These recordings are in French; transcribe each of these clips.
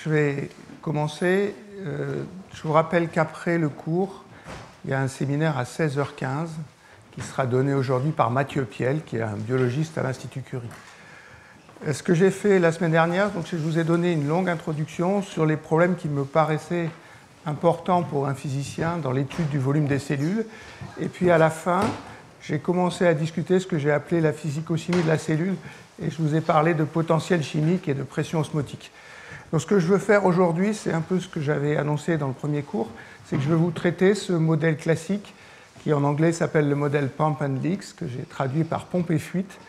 Je vais commencer. Je vous rappelle qu'après le cours, il y a un séminaire à 16h15 qui sera donné aujourd'hui par Mathieu Piel, qui est un biologiste à l'Institut Curie. Ce que j'ai fait la semaine dernière, donc je vous ai donné une longue introduction sur les problèmes qui me paraissaient importants pour un physicien dans l'étude du volume des cellules. Et puis à la fin, j'ai commencé à discuter ce que j'ai appelé la physico-chimie de la cellule, et je vous ai parlé de potentiel chimique et de pression osmotique. Donc ce que je veux faire aujourd'hui, c'est un peu ce que j'avais annoncé dans le premier cours, c'est que je vais vous traiter ce modèle classique qui en anglais s'appelle le modèle Pump and Leaks, que j'ai traduit par pompe et fuite.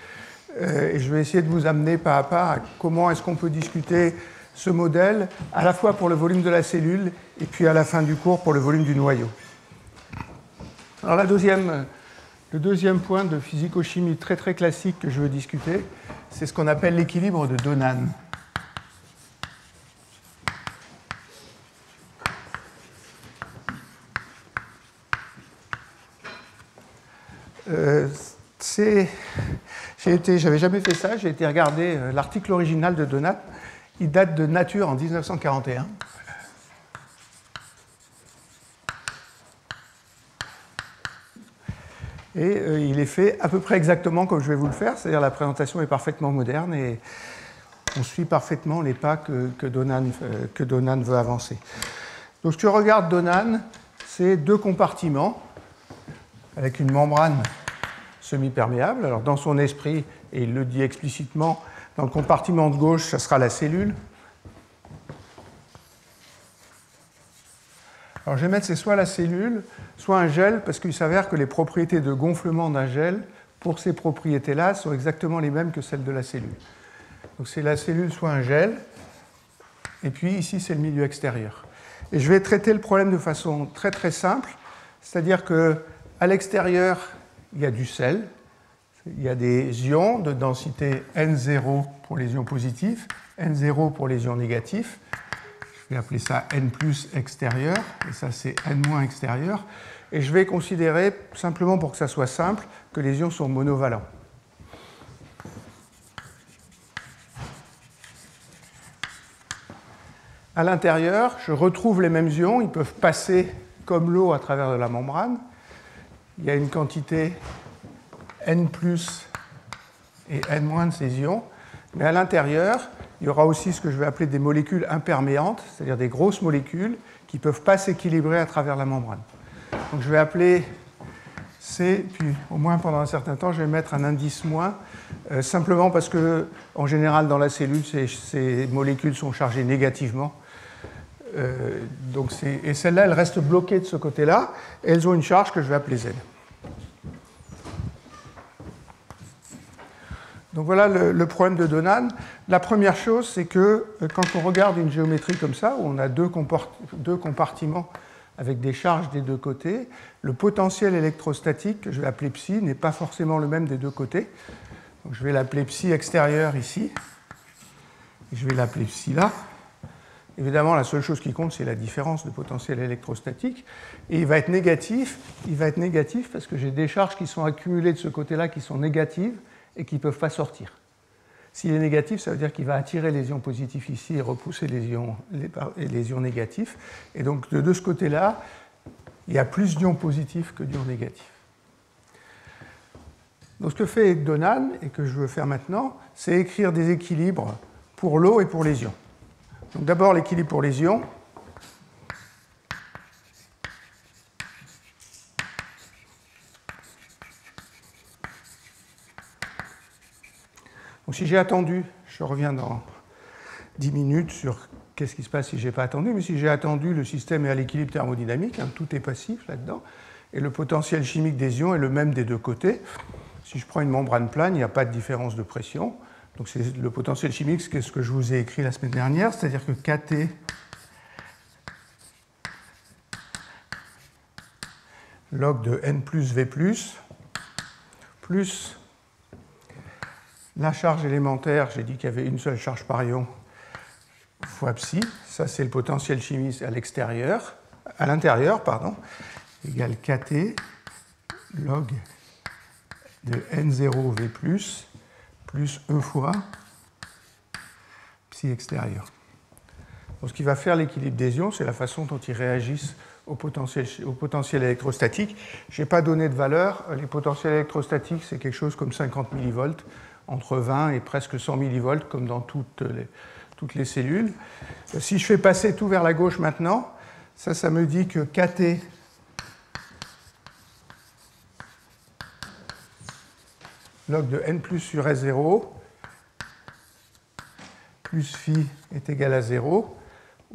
Et je vais essayer de vous amener pas à pas à comment est-ce qu'on peut discuter ce modèle, à la fois pour le volume de la cellule et puis à la fin du cours pour le volume du noyau. Alors le deuxième point de physico-chimie très très classique que je veux discuter, c'est ce qu'on appelle l'équilibre de Donan. J'avais jamais fait ça, j'ai été regarder l'article original de Donan. Il date de Nature en 1941. Et il est fait à peu près exactement comme je vais vous le faire, c'est-à-dire la présentation est parfaitement moderne et on suit parfaitement les pas que Donan veut avancer. Donc ce que regarde Donan, c'est deux compartiments avec une membrane semi-perméable. Alors dans son esprit, et il le dit explicitement, dans le compartiment de gauche, ça sera la cellule. Alors je vais mettre c'est soit la cellule, soit un gel, parce qu'il s'avère que les propriétés de gonflement d'un gel, pour ces propriétés-là, sont exactement les mêmes que celles de la cellule. Donc c'est la cellule soit un gel, et puis ici c'est le milieu extérieur. Et je vais traiter le problème de façon très très simple, c'est-à-dire qu'à l'extérieur, il y a du sel, il y a des ions de densité N0 pour les ions positifs, N0 pour les ions négatifs. Je vais appeler ça N plus extérieur, et ça c'est N moins extérieur. Et je vais considérer, simplement pour que ça soit simple, que les ions sont monovalents. À l'intérieur, je retrouve les mêmes ions, ils peuvent passer comme l'eau à travers de la membrane. Il y a une quantité N plus et N moins de ces ions, mais à l'intérieur, il y aura aussi ce que je vais appeler des molécules imperméantes, c'est-à-dire des grosses molécules qui ne peuvent pas s'équilibrer à travers la membrane. Donc je vais appeler C, puis au moins pendant un certain temps, je vais mettre un indice moins, simplement parce que, en général, dans la cellule, ces molécules sont chargées négativement. Et celles-là, elles restent bloquées de ce côté-là, et elles ont une charge que je vais appeler Z. Donc voilà le problème de Donan. La première chose, c'est que quand on regarde une géométrie comme ça, où on a deux compartiments avec des charges des deux côtés, le potentiel électrostatique, que je vais appeler psi, n'est pas forcément le même des deux côtés. Donc je vais l'appeler psi extérieur ici, et je vais l'appeler psi là. Évidemment, la seule chose qui compte, c'est la différence de potentiel électrostatique. Et il va être négatif parce que j'ai des charges qui sont accumulées de ce côté-là qui sont négatives et qui ne peuvent pas sortir. S'il est négatif, ça veut dire qu'il va attirer les ions positifs ici et repousser les ions négatifs. Et donc, de ce côté-là, il y a plus d'ions positifs que d'ions négatifs. Donc, ce que fait Donan, et que je veux faire maintenant, c'est écrire des équilibres pour l'eau et pour les ions. Donc d'abord l'équilibre pour les ions. Donc si j'ai attendu, je reviens dans 10 minutes sur qu'est-ce qui se passe si je n'ai pas attendu, mais si j'ai attendu, le système est à l'équilibre thermodynamique, hein, tout est passif là-dedans, et le potentiel chimique des ions est le même des deux côtés. Si je prends une membrane plane, il n'y a pas de différence de pression. Donc c'est le potentiel chimique, c'est ce que je vous ai écrit la semaine dernière, c'est-à-dire que Kt log de N plus V plus la charge élémentaire, j'ai dit qu'il y avait une seule charge par ion, fois psi, ça c'est le potentiel chimique à l'intérieur, égale Kt log de N0V plus E fois psi extérieur. Donc, ce qui va faire l'équilibre des ions, c'est la façon dont ils réagissent au potentiel électrostatique. Je n'ai pas donné de valeur. Les potentiels électrostatiques, c'est quelque chose comme 50 millivolts, entre 20 et presque 100 millivolts, comme dans toutes les cellules. Si je fais passer tout vers la gauche maintenant, ça me dit que kT log de n plus sur S0 plus phi est égal à 0,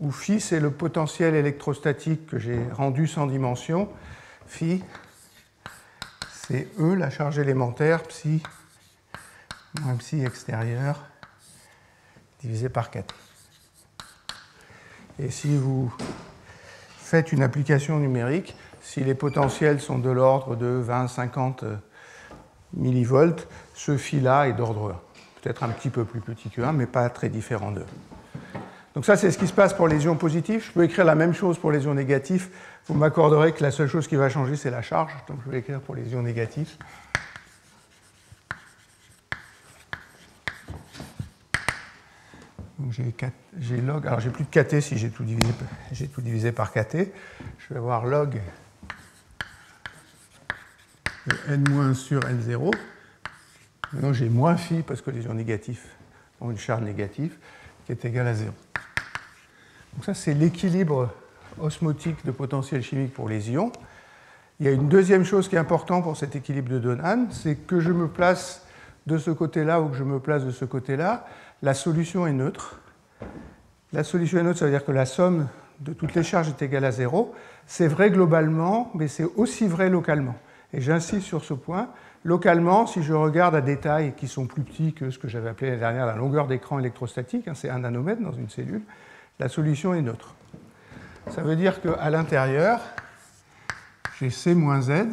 où phi, c'est le potentiel électrostatique que j'ai rendu sans dimension. Phi, c'est E, la charge élémentaire, psi moins psi extérieur, divisé par kT. Et si vous faites une application numérique, si les potentiels sont de l'ordre de 20-50 millivolts, ce phi-là est d'ordre 1. Peut-être un petit peu plus petit que 1, mais pas très différent d'eux. Donc ça, c'est ce qui se passe pour les ions positifs. Je peux écrire la même chose pour les ions négatifs. Vous m'accorderez que la seule chose qui va changer, c'est la charge. Donc je vais écrire pour les ions négatifs. Donc j'ai log, alors j'ai plus de kT si j'ai tout divisé par kT. Je vais avoir log de n- sur n0. Maintenant j'ai moins phi parce que les ions négatifs ont une charge négative qui est égale à 0. Donc ça c'est l'équilibre osmotique de potentiel chimique pour les ions. Il y a une deuxième chose qui est importante pour cet équilibre de Donan, c'est que je me place de ce côté-là ou que je me place de ce côté-là, la solution est neutre. La solution est neutre, ça veut dire que la somme de toutes les charges est égale à 0. C'est vrai globalement, mais c'est aussi vrai localement. Et j'insiste sur ce point. Localement, si je regarde à des tailles qui sont plus petits que ce que j'avais appelé l'année dernière la longueur d'écran électrostatique, c'est 1 nanomètre dans une cellule, la solution est neutre. Ça veut dire qu'à l'intérieur, j'ai C moins Z.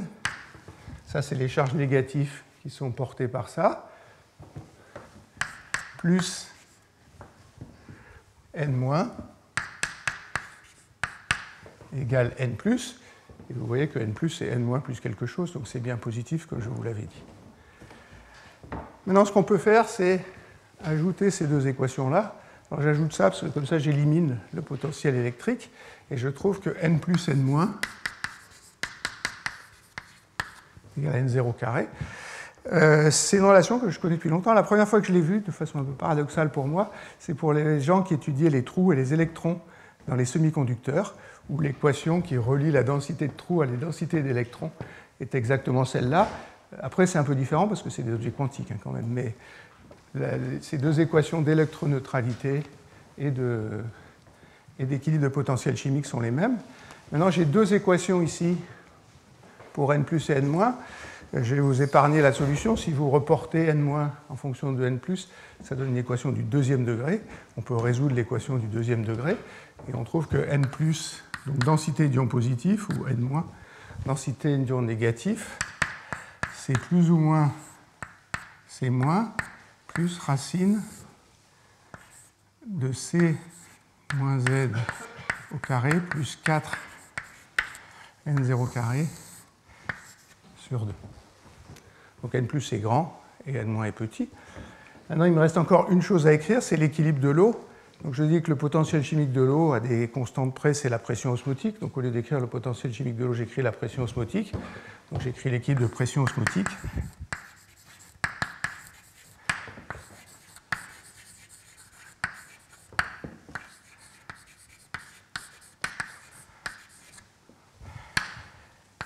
Ça, c'est les charges négatives qui sont portées par ça. Plus N- égale N+. Et vous voyez que N+, c'est N- plus quelque chose, donc c'est bien positif, comme je vous l'avais dit. Maintenant, ce qu'on peut faire, c'est ajouter ces deux équations-là. Alors j'ajoute ça, parce que comme ça, j'élimine le potentiel électrique, et je trouve que N plus N- égale N0 carré. C'est une relation que je connais depuis longtemps. La première fois que je l'ai vue, de façon un peu paradoxale pour moi, c'est pour les gens qui étudiaient les trous et les électrons dans les semi-conducteurs, où l'équation qui relie la densité de trous à la densité d'électrons est exactement celle-là. Après, c'est un peu différent parce que c'est des objets quantiques quand même, mais ces deux équations d'électroneutralité et d'équilibre de potentiel chimique sont les mêmes. Maintenant, j'ai deux équations ici pour N plus et N-. Je vais vous épargner la solution. Si vous reportez N- en fonction de N+, ça donne une équation du deuxième degré. On peut résoudre l'équation du deuxième degré. Et on trouve que N+, donc densité d'ions positifs, ou N-, densité d'ions négatifs, c'est plus ou moins C- plus racine de C moins Z au carré plus 4 N0 carré sur 2. Donc N+ est grand et N- est petit. Maintenant, il me reste encore une chose à écrire, c'est l'équilibre de l'eau. Donc je dis que le potentiel chimique de l'eau a des constantes près, c'est la pression osmotique. Donc au lieu d'écrire le potentiel chimique de l'eau, j'écris la pression osmotique. Donc j'écris l'équilibre de pression osmotique.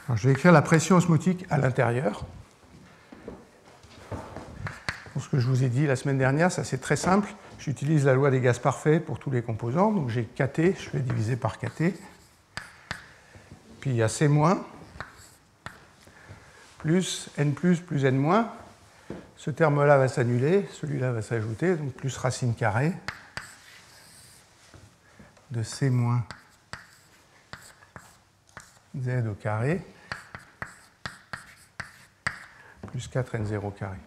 Alors, je vais écrire la pression osmotique à l'intérieur. Pour ce que je vous ai dit la semaine dernière, ça c'est très simple. J'utilise la loi des gaz parfaits pour tous les composants. Donc j'ai kT, je vais diviser par kT. Puis il y a C- plus N+, plus N-. Ce terme-là va s'annuler, celui-là va s'ajouter, donc plus racine carrée de C- Z au carré plus 4N0 carré.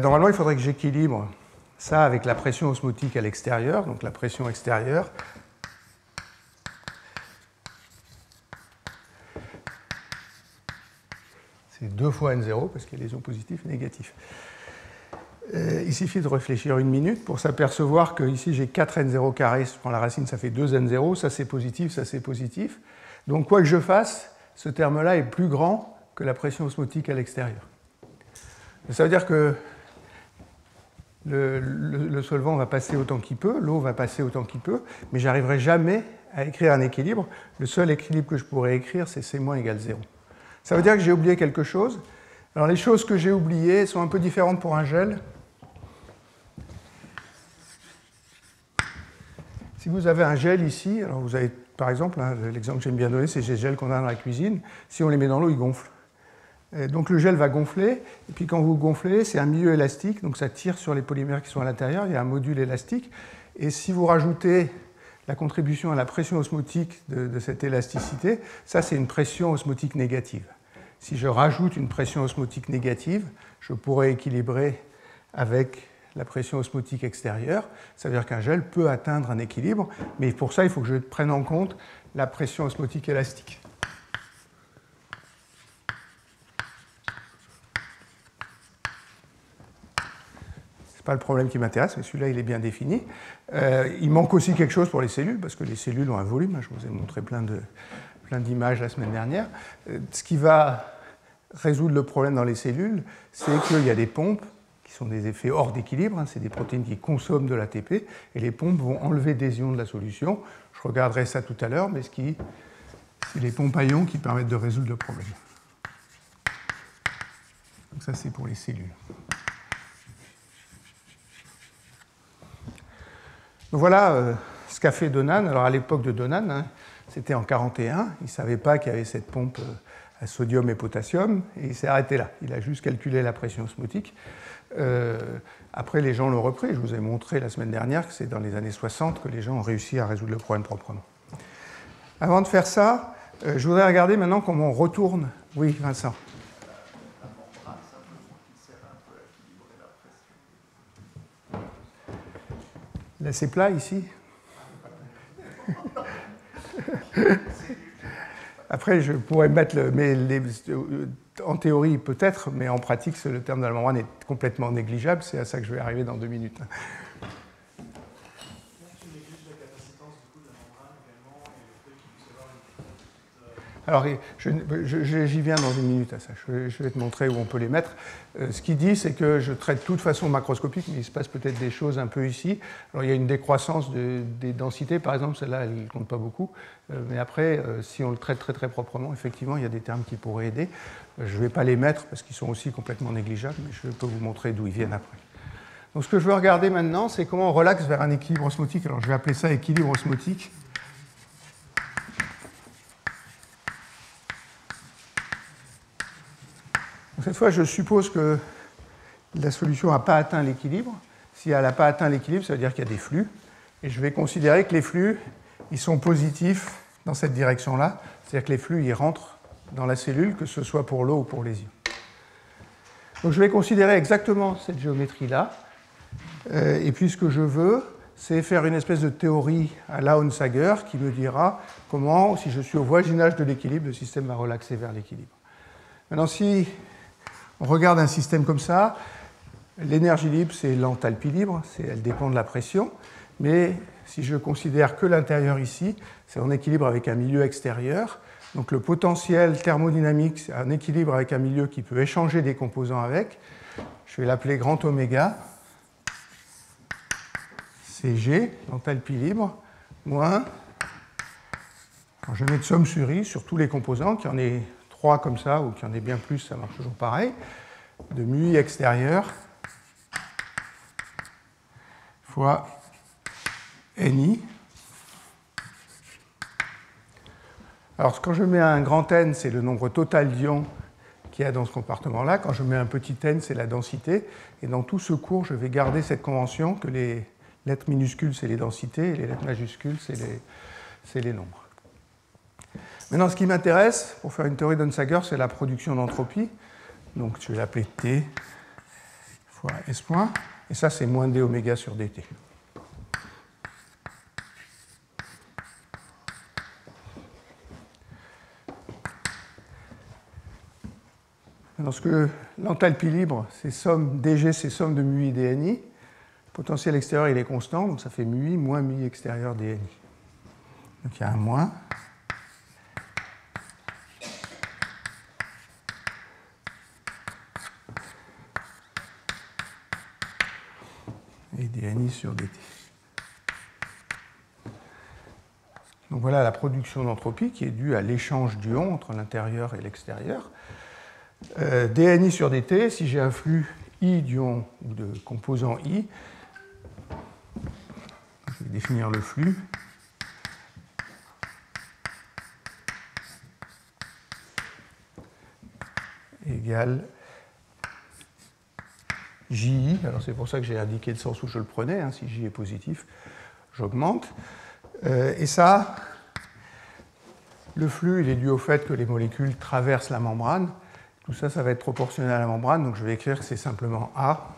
Normalement, il faudrait que j'équilibre ça avec la pression osmotique à l'extérieur, donc la pression extérieure. C'est 2 fois N0, parce qu'il y a les ions positifs et négatifs. Il suffit de réfléchir une minute pour s'apercevoir que ici j'ai 4n0 carré, si je prends la racine, ça fait 2n0, ça c'est positif, ça c'est positif. Donc quoi que je fasse, ce terme-là est plus grand que la pression osmotique à l'extérieur. Ça veut dire que le solvant va passer autant qu'il peut, l'eau va passer autant qu'il peut, mais je n'arriverai jamais à écrire un équilibre. Le seul équilibre que je pourrais écrire, c'est C- égale 0. Ça veut dire que j'ai oublié quelque chose. Alors les choses que j'ai oubliées sont un peu différentes pour un gel. Si vous avez un gel ici, alors vous avez par exemple, l'exemple que j'aime bien donner, c'est les gels qu'on a dans la cuisine. Si on les met dans l'eau, ils gonflent. Et donc le gel va gonfler, et puis quand vous gonflez, c'est un milieu élastique, donc ça tire sur les polymères qui sont à l'intérieur, il y a un module élastique. Et si vous rajoutez la contribution à la pression osmotique de cette élasticité, ça c'est une pression osmotique négative. Si je rajoute une pression osmotique négative, je pourrais équilibrer avec la pression osmotique extérieure. Ça veut dire qu'un gel peut atteindre un équilibre, mais pour ça, il faut que je prenne en compte la pression osmotique élastique. Ce n'est pas le problème qui m'intéresse, mais celui-là, il est bien défini. Il manque aussi quelque chose pour les cellules, parce que les cellules ont un volume. Je vous ai montré plein d'images la semaine dernière. Ce qui va résoudre le problème dans les cellules, c'est qu'il y a des pompes qui sont des effets hors d'équilibre, c'est des protéines qui consomment de l'ATP, et les pompes vont enlever des ions de la solution. Je regarderai ça tout à l'heure, mais c'est les pompes à ions qui permettent de résoudre le problème. Donc ça, c'est pour les cellules. Donc voilà ce qu'a fait Donan. Alors à l'époque de Donan, c'était en 1941, il ne savait pas qu'il y avait cette pompe à sodium et potassium, et il s'est arrêté là. Il a juste calculé la pression osmotique. Après, les gens l'ont repris. Je vous ai montré la semaine dernière que c'est dans les années 60 que les gens ont réussi à résoudre le problème proprement. Avant de faire ça, je voudrais regarder maintenant comment on retourne. Oui, Vincent. Là, c'est plat ici. Après, je pourrais mettre en théorie peut-être, mais en pratique, le terme de la membrane est complètement négligeable. C'est à ça que je vais arriver dans 2 minutes. Alors, j'y viens dans 1 minute à ça. Je vais te montrer où on peut les mettre. Ce qu'il dit, c'est que je traite tout de façon macroscopique, mais il se passe peut-être des choses un peu ici. Alors, il y a une décroissance des densités, par exemple, celle-là, elle ne compte pas beaucoup. Mais après, si on le traite très très proprement, effectivement, il y a des termes qui pourraient aider. Je ne vais pas les mettre parce qu'ils sont aussi complètement négligeables, mais je peux vous montrer d'où ils viennent après. Donc, ce que je veux regarder maintenant, c'est comment on relaxe vers un équilibre osmotique. Alors, je vais appeler ça équilibre osmotique. Cette fois, je suppose que la solution n'a pas atteint l'équilibre. Si elle n'a pas atteint l'équilibre, ça veut dire qu'il y a des flux. Et je vais considérer que les flux, ils sont positifs dans cette direction-là. C'est-à-dire que les flux, ils rentrent dans la cellule, que ce soit pour l'eau ou pour les ions. Donc je vais considérer exactement cette géométrie-là. Et puis ce que je veux, c'est faire une espèce de théorie à la Onsager qui me dira comment, si je suis au voisinage de l'équilibre, le système va relaxer vers l'équilibre. Maintenant, si on regarde un système comme ça, l'énergie libre, c'est l'enthalpie libre, elle dépend de la pression, mais si je considère que l'intérieur ici, c'est en équilibre avec un milieu extérieur, donc le potentiel thermodynamique, c'est un équilibre avec un milieu qui peut échanger des composants avec, je vais l'appeler grand oméga, c'est G, l'enthalpie libre, moins, quand je mets de somme sur I, sur tous les composants, qu'il y en ait 3 comme ça, ou qu'il y en ait bien plus, ça marche toujours pareil, de mu I extérieur fois Ni. Alors, quand je mets un grand N, c'est le nombre total d'ions qu'il y a dans ce compartiment-là. Quand je mets un petit n, c'est la densité. Et dans tout ce cours, je vais garder cette convention que les lettres minuscules, c'est les densités, et les lettres majuscules, c'est les nombres. Maintenant, ce qui m'intéresse, pour faire une théorie d'Onsager, c'est la production d'entropie. Donc, je vais l'appeler T fois S point. Et ça, c'est moins d oméga sur dt. Parce que l'enthalpie libre, c'est somme, dg, c'est somme de mu i dni. Le potentiel extérieur, il est constant, donc ça fait mu i moins mu i extérieur dni. Donc il y a un moins. Et dni sur dt. Donc voilà la production d'entropie qui est due à l'échange d'ions entre l'intérieur et l'extérieur. Dni sur dt, si j'ai un flux I d'ions ou de composants I, je vais définir le flux. Égale JI. Alors c'est pour ça que j'ai indiqué le sens où je le prenais. Hein. Si J est positif, j'augmente. Et ça, le flux, il est dû au fait que les molécules traversent la membrane. Tout ça, ça va être proportionnel à la membrane. Donc je vais écrire que c'est simplement A.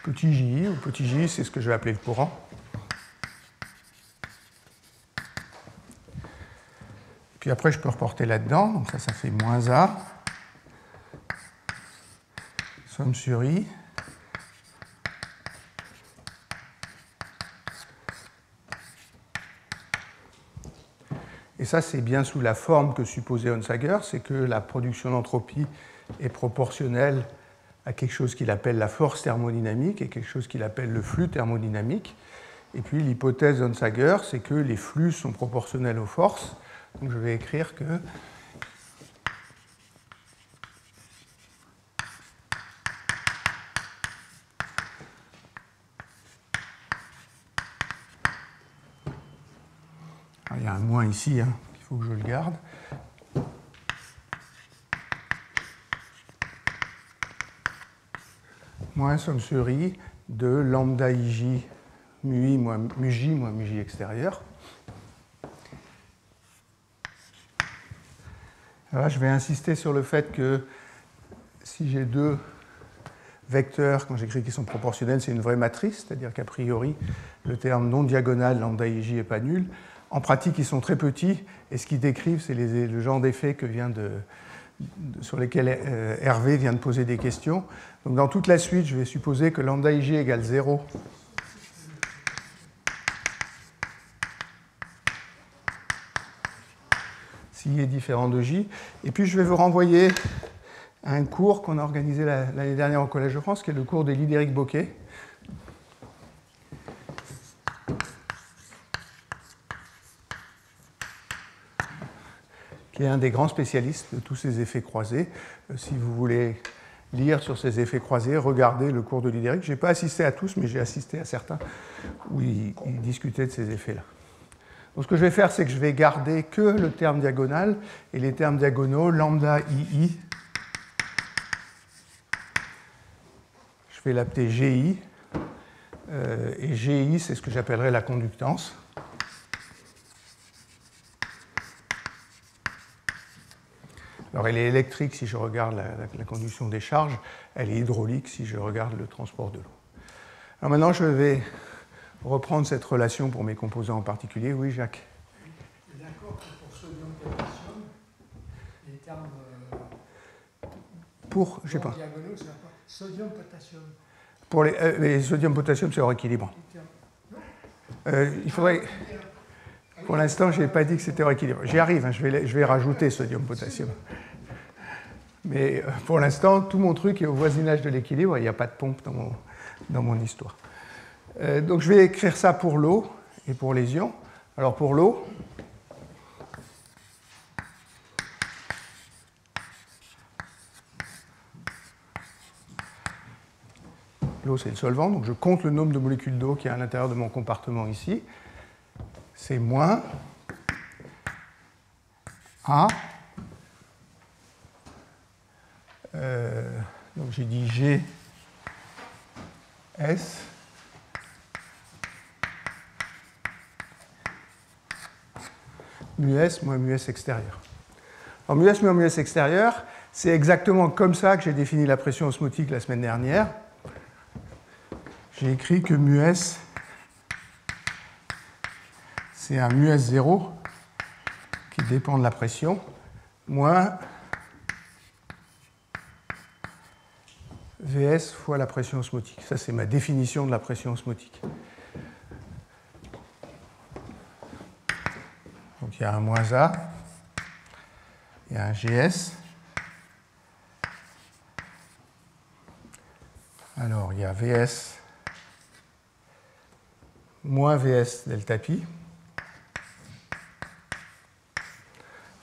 Petit J, ou petit J, c'est ce que je vais appeler le courant. Puis après, je peux reporter là-dedans. Donc ça fait moins A. Somme sur I. Et ça, c'est bien sous la forme que supposait Onsager, c'est que la production d'entropie est proportionnelle à quelque chose qu'il appelle la force thermodynamique et quelque chose qu'il appelle le flux thermodynamique. Et puis l'hypothèse d'Onsager, c'est que les flux sont proportionnels aux forces. Donc je vais écrire que il y a un moins ici, hein, il faut que je le garde. Moins somme sur I de lambda IJ mu I moins mu J moins mu J extérieur. Alors là, je vais insister sur le fait que si j'ai deux vecteurs, quand j'écris qu'ils sont proportionnels, c'est une vraie matrice, c'est-à-dire qu'a priori, le terme non diagonal lambda IJ n'est pas nul. En pratique, ils sont très petits, et ce qu'ils décrivent, c'est le genre d'effet sur lesquels Hervé vient de poser des questions. Donc dans toute la suite, je vais supposer que lambda IJ égale 0. Si I est différent de J. Et puis je vais vous renvoyer à un cours qu'on a organisé l'année dernière au Collège de France, qui est le cours d'Élie Déric-Bocquet. Qui est un des grands spécialistes de tous ces effets croisés. Si vous voulez lire sur ces effets croisés, regardez le cours de Lidéric. Je n'ai pas assisté à tous, mais j'ai assisté à certains où il discutait de ces effets-là. Donc ce que je vais faire, c'est que je vais garder que le terme diagonal et les termes diagonaux, lambda II. Je vais l'appeler GI. Et GI, c'est ce que j'appellerai la conductance. Alors elle est électrique si je regarde la conduction des charges, elle est hydraulique si je regarde le transport de l'eau. Alors maintenant je vais reprendre cette relation pour mes composants en particulier. Oui, Jacques. D'accord que pour sodium-potassium, les termes pour, je sais pas. diagonaux, c'est pas sodium-potassium. Pour les sodium-potassium, c'est hors équilibre. Il faudrait. Pour l'instant, je n'ai pas dit que c'était hors équilibre. J'y arrive, hein, je vais rajouter sodium-potassium. Mais pour l'instant, tout mon truc est au voisinage de l'équilibre, il n'y a pas de pompe dans mon histoire. Donc je vais écrire ça pour l'eau et pour les ions. Alors pour l'eau, l'eau c'est le solvant, donc je compte le nombre de molécules d'eau qui est à l'intérieur de mon compartiment ici. C'est moins A. Donc j'ai dit G, S. Mu S moins mu S extérieur. Alors mu S moins mu S extérieur, c'est exactement comme ça que j'ai défini la pression osmotique la semaine dernière. J'ai écrit que mu S, c'est un mu S0 qui dépend de la pression. moins Vs fois la pression osmotique. Ça, c'est ma définition de la pression osmotique. Donc il y a un moins A, il y a un GS. Alors il y a Vs moins Vs delta pi.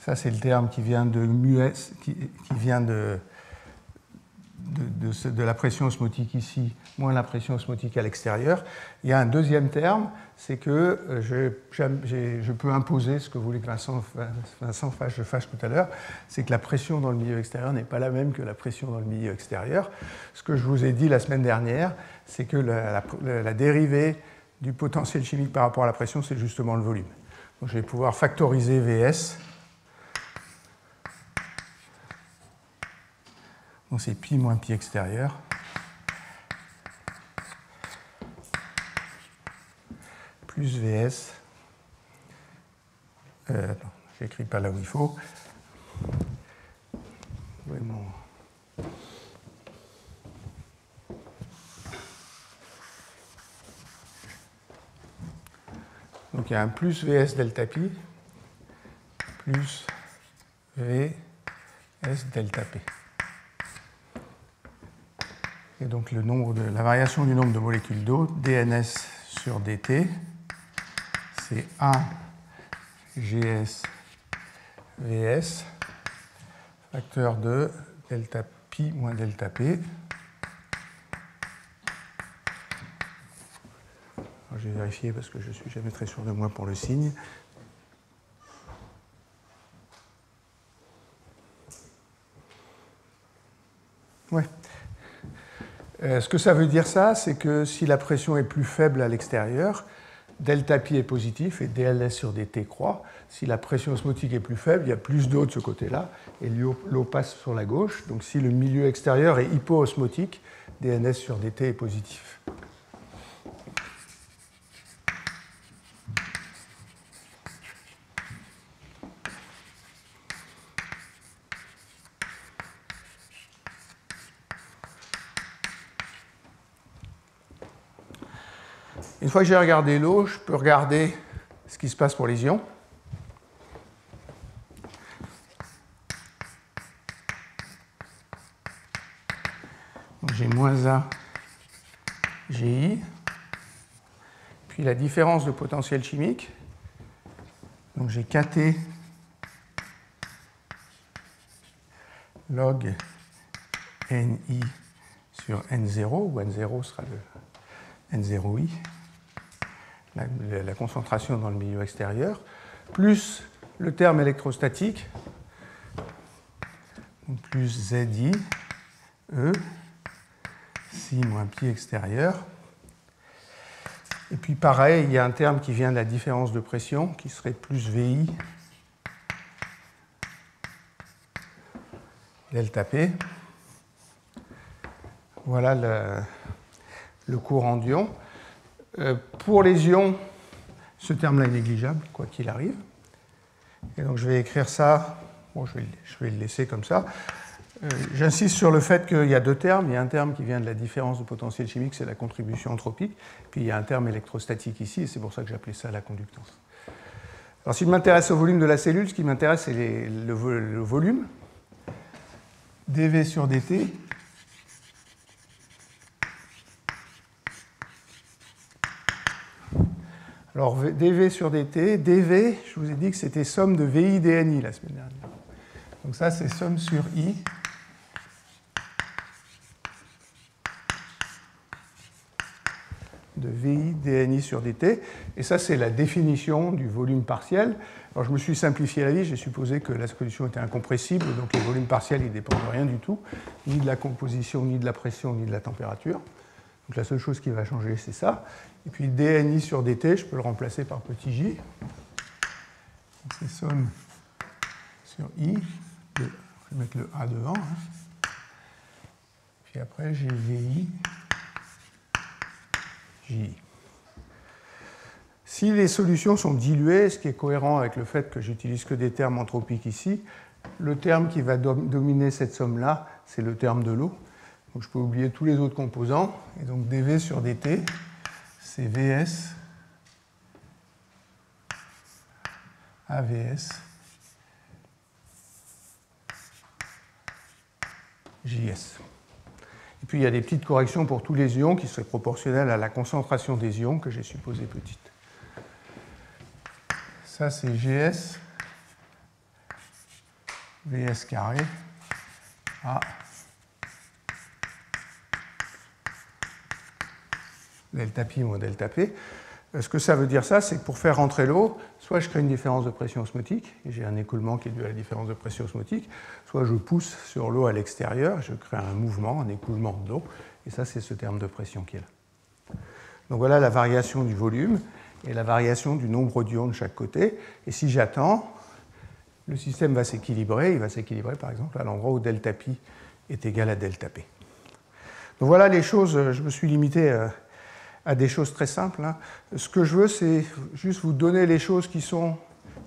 Ça, c'est le terme qui vient de μs, qui vient de la pression osmotique ici, moins la pression osmotique à l'extérieur. Il y a un deuxième terme, c'est que je peux imposer ce que voulait que Vincent je fasse tout à l'heure, c'est que la pression dans le milieu extérieur n'est pas la même que la pression dans le milieu extérieur. Ce que je vous ai dit la semaine dernière, c'est que la dérivée du potentiel chimique par rapport à la pression, c'est justement le volume. Donc je vais pouvoir factoriser Vs. Donc c'est pi moins pi extérieur. Plus Vs. Attends, j'écris pas là où il faut. Oui, bon. Donc il y a un plus Vs delta pi plus Vs delta p. Et donc la variation du nombre de molécules d'eau, dns sur dt, c'est 1 gs vs facteur de delta pi moins delta p. Alors, je vais vérifier parce que je ne suis jamais très sûr de moi pour le signe. Ouais. Ce que ça veut dire, ça, c'est que si la pression est plus faible à l'extérieur, delta pi est positif et dls sur dt croît. Si la pression osmotique est plus faible, il y a plus d'eau de ce côté-là et l'eau passe sur la gauche. Donc si le milieu extérieur est hypoosmotique, dns sur dt est positif. Une fois que j'ai regardé l'eau, je peux regarder ce qui se passe pour les ions. Donc j'ai moins A GI, puis la différence de potentiel chimique. Donc j'ai KT log NI sur N0, où N0 sera le N0I. La concentration dans le milieu extérieur, plus le terme électrostatique, donc plus ZI, E, si moins pi extérieur. Et puis pareil, il y a un terme qui vient de la différence de pression, qui serait plus VI, delta P. Voilà le courant d'ion. Pour les ions, ce terme-là est négligeable, quoi qu'il arrive. Et donc je vais écrire ça, bon, je vais le laisser comme ça. J'insiste sur le fait qu'il y a deux termes. Il y a un terme qui vient de la différence de potentiel chimique, c'est la contribution entropique. Puis il y a un terme électrostatique ici, et c'est pour ça que j'appelais ça la conductance. Alors si je m'intéresse au volume de la cellule, ce qui m'intéresse, c'est le volume. dV sur dt. Alors, dV sur dt, dV, je vous ai dit que c'était somme de VI dNi la semaine dernière. Donc ça, c'est somme sur I. De VI dNi sur dt. Et ça, c'est la définition du volume partiel. Alors, je me suis simplifié la vie, j'ai supposé que la solution était incompressible, donc les volumes partiels, ils ne dépendent de rien du tout, ni de la composition, ni de la pression, ni de la température. Donc la seule chose qui va changer, c'est ça. Et puis dNi sur dt, je peux le remplacer par petit j. C'est somme sur I. Je vais mettre le A devant. Puis après, j'ai VI, J. Si les solutions sont diluées, ce qui est cohérent avec le fait que j'utilise que des termes entropiques ici, le terme qui va dominer cette somme-là, c'est le terme de l'eau. Donc je peux oublier tous les autres composants. Et donc dV sur dt, c'est Vs AVS JS. Et puis il y a des petites corrections pour tous les ions qui seraient proportionnelles à la concentration des ions que j'ai supposée petite. Ça c'est GS Vs carré A delta pi moins delta p. Ce que ça veut dire, ça, c'est que pour faire rentrer l'eau, soit je crée une différence de pression osmotique, et j'ai un écoulement qui est dû à la différence de pression osmotique, soit je pousse sur l'eau à l'extérieur, je crée un mouvement, un écoulement de l'eau, et ça, c'est ce terme de pression qui est là. Donc voilà la variation du volume et la variation du nombre d'ions de chaque côté. Et si j'attends, le système va s'équilibrer. Il va s'équilibrer, par exemple, à l'endroit où delta pi est égal à delta p. Donc voilà les choses. Je me suis limité à des choses très simples. Ce que je veux, c'est juste vous donner les choses qui sont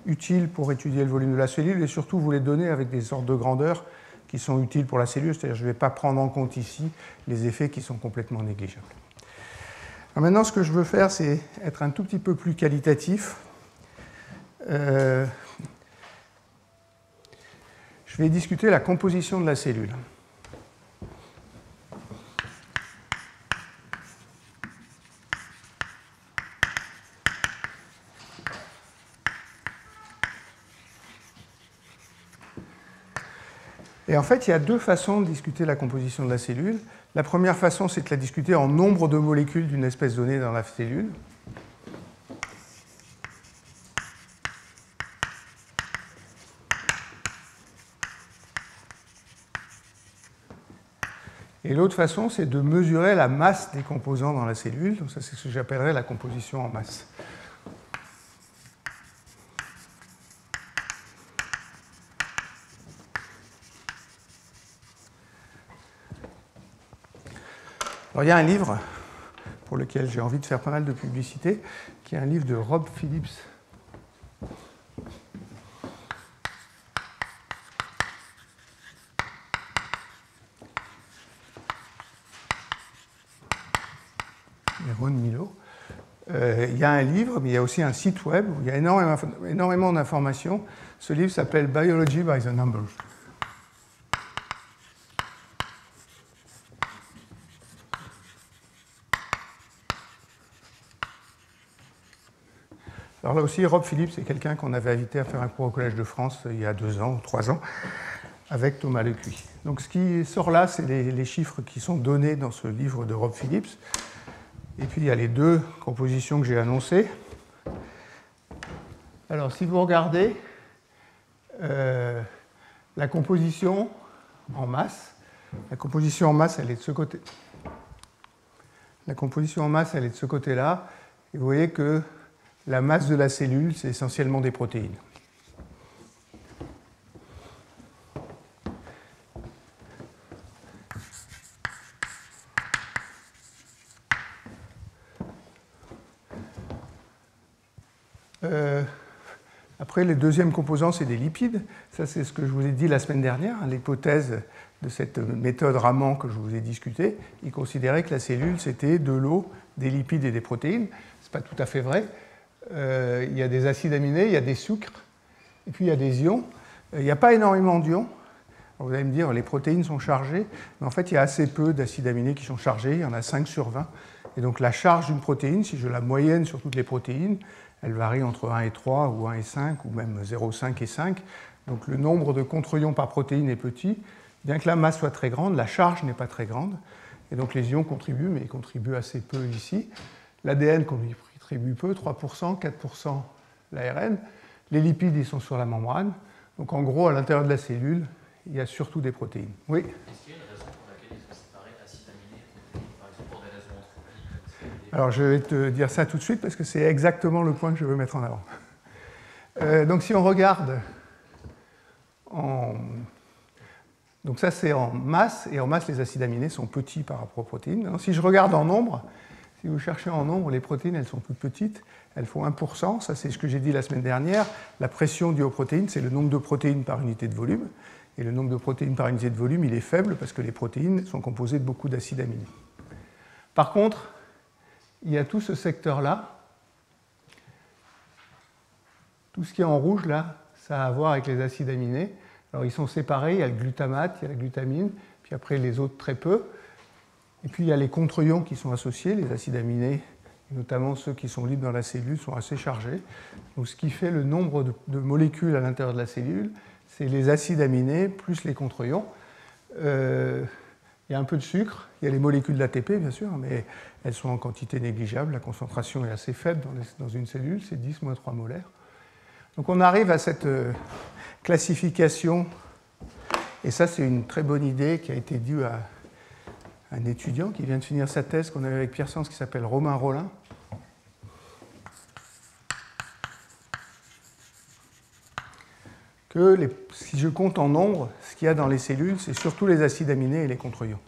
utiles pour étudier le volume de la cellule et surtout vous les donner avec des ordres de grandeur qui sont utiles pour la cellule. C'est-à-dire que je ne vais pas prendre en compte ici les effets qui sont complètement négligeables. Alors maintenant, ce que je veux faire, c'est être un tout petit peu plus qualitatif. Je vais discuter la composition de la cellule. Et en fait, il y a deux façons de discuter la composition de la cellule. La première façon, c'est de la discuter en nombre de molécules d'une espèce donnée dans la cellule. Et l'autre façon, c'est de mesurer la masse des composants dans la cellule. Donc ça, c'est ce que j'appellerais la composition en masse. Alors, il y a un livre pour lequel j'ai envie de faire pas mal de publicité, qui est un livre de Rob Phillips. Et Ron Milo. Il y a un livre, mais il y a aussi un site web où il y a énormément d'informations. Ce livre s'appelle Biology by the Numbers. Alors là aussi, Rob Phillips, c'est quelqu'un qu'on avait invité à faire un cours au Collège de France il y a 2 ans ou 3 ans, avec Thomas Lecuy. Donc ce qui sort là, c'est les chiffres qui sont donnés dans ce livre de Rob Phillips. Et puis il y a les deux compositions que j'ai annoncées. Alors si vous regardez la composition en masse, elle est de ce côté. La composition en masse, elle est de ce côté-là. Et vous voyez que la masse de la cellule, c'est essentiellement des protéines. Après, le deuxième composant, c'est des lipides. Ça, c'est ce que je vous ai dit la semaine dernière. L'hypothèse de cette méthode Raman que je vous ai discutée, il considérait que la cellule, c'était de l'eau, des lipides et des protéines. Ce n'est pas tout à fait vrai. Il y a des acides aminés, il y a des sucres, et puis il y a des ions. Il n'y a pas énormément d'ions. Vous allez me dire, les protéines sont chargées, mais en fait, il y a assez peu d'acides aminés qui sont chargés. Il y en a 5 sur 20. Et donc, la charge d'une protéine, si je la moyenne sur toutes les protéines, elle varie entre 1 et 3, ou 1 et 5, ou même 0,5 et 5. Donc, le nombre de contre-ions par protéine est petit. Bien que la masse soit très grande, la charge n'est pas très grande. Et donc, les ions contribuent, mais ils contribuent assez peu ici. L'ADN contribue peu, 3%, 4% l'ARN. Les lipides, ils sont sur la membrane. Donc, en gros, à l'intérieur de la cellule, il y a surtout des protéines. Oui ? Est-ce qu'il y a une raison pour laquelle ils ont séparé acides aminés et protéines, par exemple pour des raisons anthropiques? Alors, je vais te dire ça tout de suite parce que c'est exactement le point que je veux mettre en avant. Donc, si on regarde Donc ça, c'est en masse, et en masse, les acides aminés sont petits par rapport aux protéines. Alors, si je regarde en nombre, Si vous cherchez en nombre, les protéines, elles sont toutes petites. Elles font 1%. Ça, c'est ce que j'ai dit la semaine dernière. La pression due aux protéines, c'est le nombre de protéines par unité de volume. Et le nombre de protéines par unité de volume, il est faible parce que les protéines sont composées de beaucoup d'acides aminés. Par contre, il y a tout ce secteur-là. Tout ce qui est en rouge, là, ça a à voir avec les acides aminés. Alors, ils sont séparés. Il y a le glutamate, il y a la glutamine, puis après, les autres, très peu. Et puis, il y a les contre-ions qui sont associés, les acides aminés, notamment ceux qui sont libres dans la cellule, sont assez chargés. Donc, ce qui fait le nombre de molécules à l'intérieur de la cellule, c'est les acides aminés plus les contre-ions. Il y a un peu de sucre, il y a les molécules d'ATP, bien sûr, mais elles sont en quantité négligeable. La concentration est assez faible dans une cellule, c'est 10-3 molaires. Donc, on arrive à cette classification, et ça, c'est une très bonne idée qui a été due à un étudiant qui vient de finir sa thèse qu'on avait avec Pierre Sens, qui s'appelle Romain Rollin. Que si je compte en nombre, ce qu'il y a dans les cellules, c'est surtout les acides aminés et les contre-ions.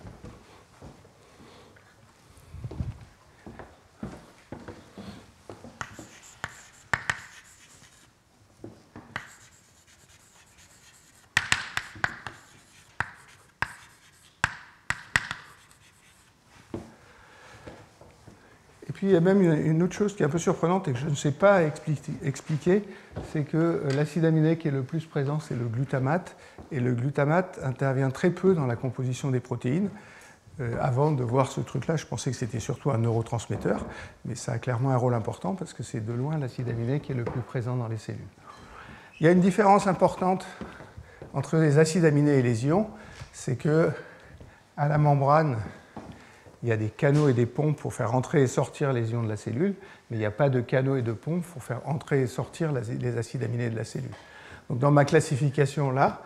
Il y a même une autre chose qui est un peu surprenante et que je ne sais pas expliquer, c'est que l'acide aminé qui est le plus présent, c'est le glutamate. Et le glutamate intervient très peu dans la composition des protéines. Avant de voir ce truc-là, je pensais que c'était surtout un neurotransmetteur, mais ça a clairement un rôle important parce que c'est de loin l'acide aminé qui est le plus présent dans les cellules. Il y a une différence importante entre les acides aminés et les ions, c'est que à la membrane, il y a des canaux et des pompes pour faire entrer et sortir les ions de la cellule, mais il n'y a pas de canaux et de pompes pour faire entrer et sortir les acides aminés de la cellule. Donc dans ma classification là,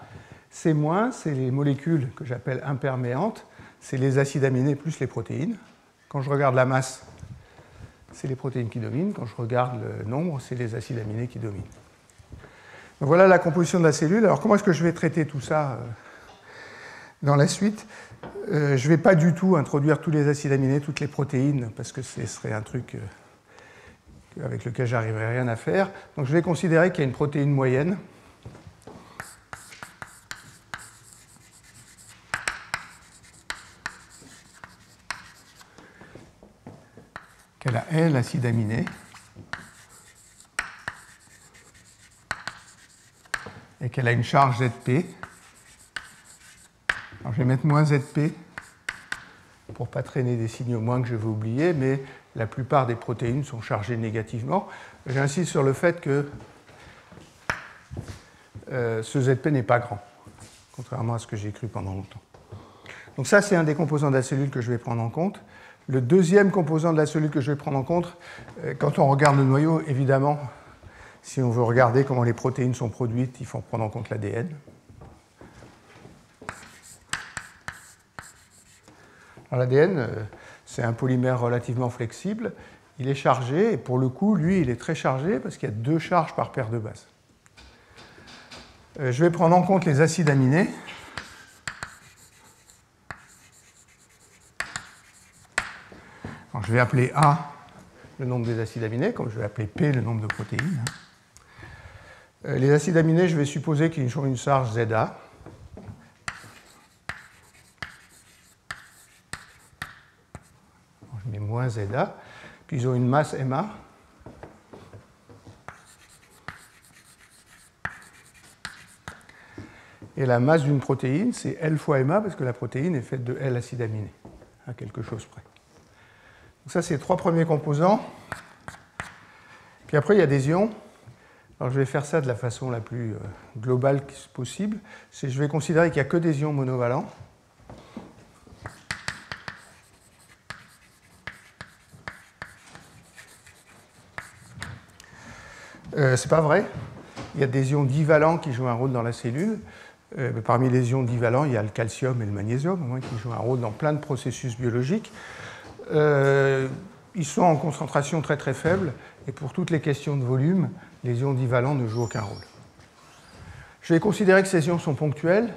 C-, c'est les molécules que j'appelle imperméantes, c'est les acides aminés plus les protéines. Quand je regarde la masse, c'est les protéines qui dominent. Quand je regarde le nombre, c'est les acides aminés qui dominent. Donc voilà la composition de la cellule. Alors comment est-ce que je vais traiter tout ça dans la suite? Je ne vais pas du tout introduire tous les acides aminés, toutes les protéines, parce que ce serait un truc avec lequel je n'arriverai rien à faire. Donc je vais considérer qu'il y a une protéine moyenne. Qu'elle a L acides aminés. Et qu'elle a une charge ZP. Alors, je vais mettre moins ZP pour ne pas traîner des signaux moins que je vais oublier, mais la plupart des protéines sont chargées négativement. J'insiste sur le fait que ce ZP n'est pas grand, contrairement à ce que j'ai cru pendant longtemps. Donc ça, c'est un des composants de la cellule que je vais prendre en compte. Le deuxième composant de la cellule que je vais prendre en compte, quand on regarde le noyau, évidemment, si on veut regarder comment les protéines sont produites, il faut prendre en compte l'ADN. L'ADN, c'est un polymère relativement flexible. Il est chargé, et pour le coup, lui, il est très chargé parce qu'il y a 2 charges par paire de bases. Je vais prendre en compte les acides aminés. Alors, je vais appeler A le nombre des acides aminés, comme je vais appeler P le nombre de protéines. Les acides aminés, je vais supposer qu'ils ont une charge ZA. Je mets moins ZA. Puis ils ont une masse MA. Et la masse d'une protéine, c'est L fois MA, parce que la protéine est faite de L acides aminés, à quelque chose près. Donc ça, c'est les 3 premiers composants. Puis après, il y a des ions. Alors, je vais faire ça de la façon la plus globale possible. Je vais considérer qu'il n'y a que des ions monovalents. C'est pas vrai. Il y a des ions divalents qui jouent un rôle dans la cellule. Parmi les ions divalents, il y a le calcium et le magnésium, qui jouent un rôle dans plein de processus biologiques. Ils sont en concentration très très faible, et pour toutes les questions de volume, les ions divalents ne jouent aucun rôle. Je vais considérer que ces ions sont ponctuels,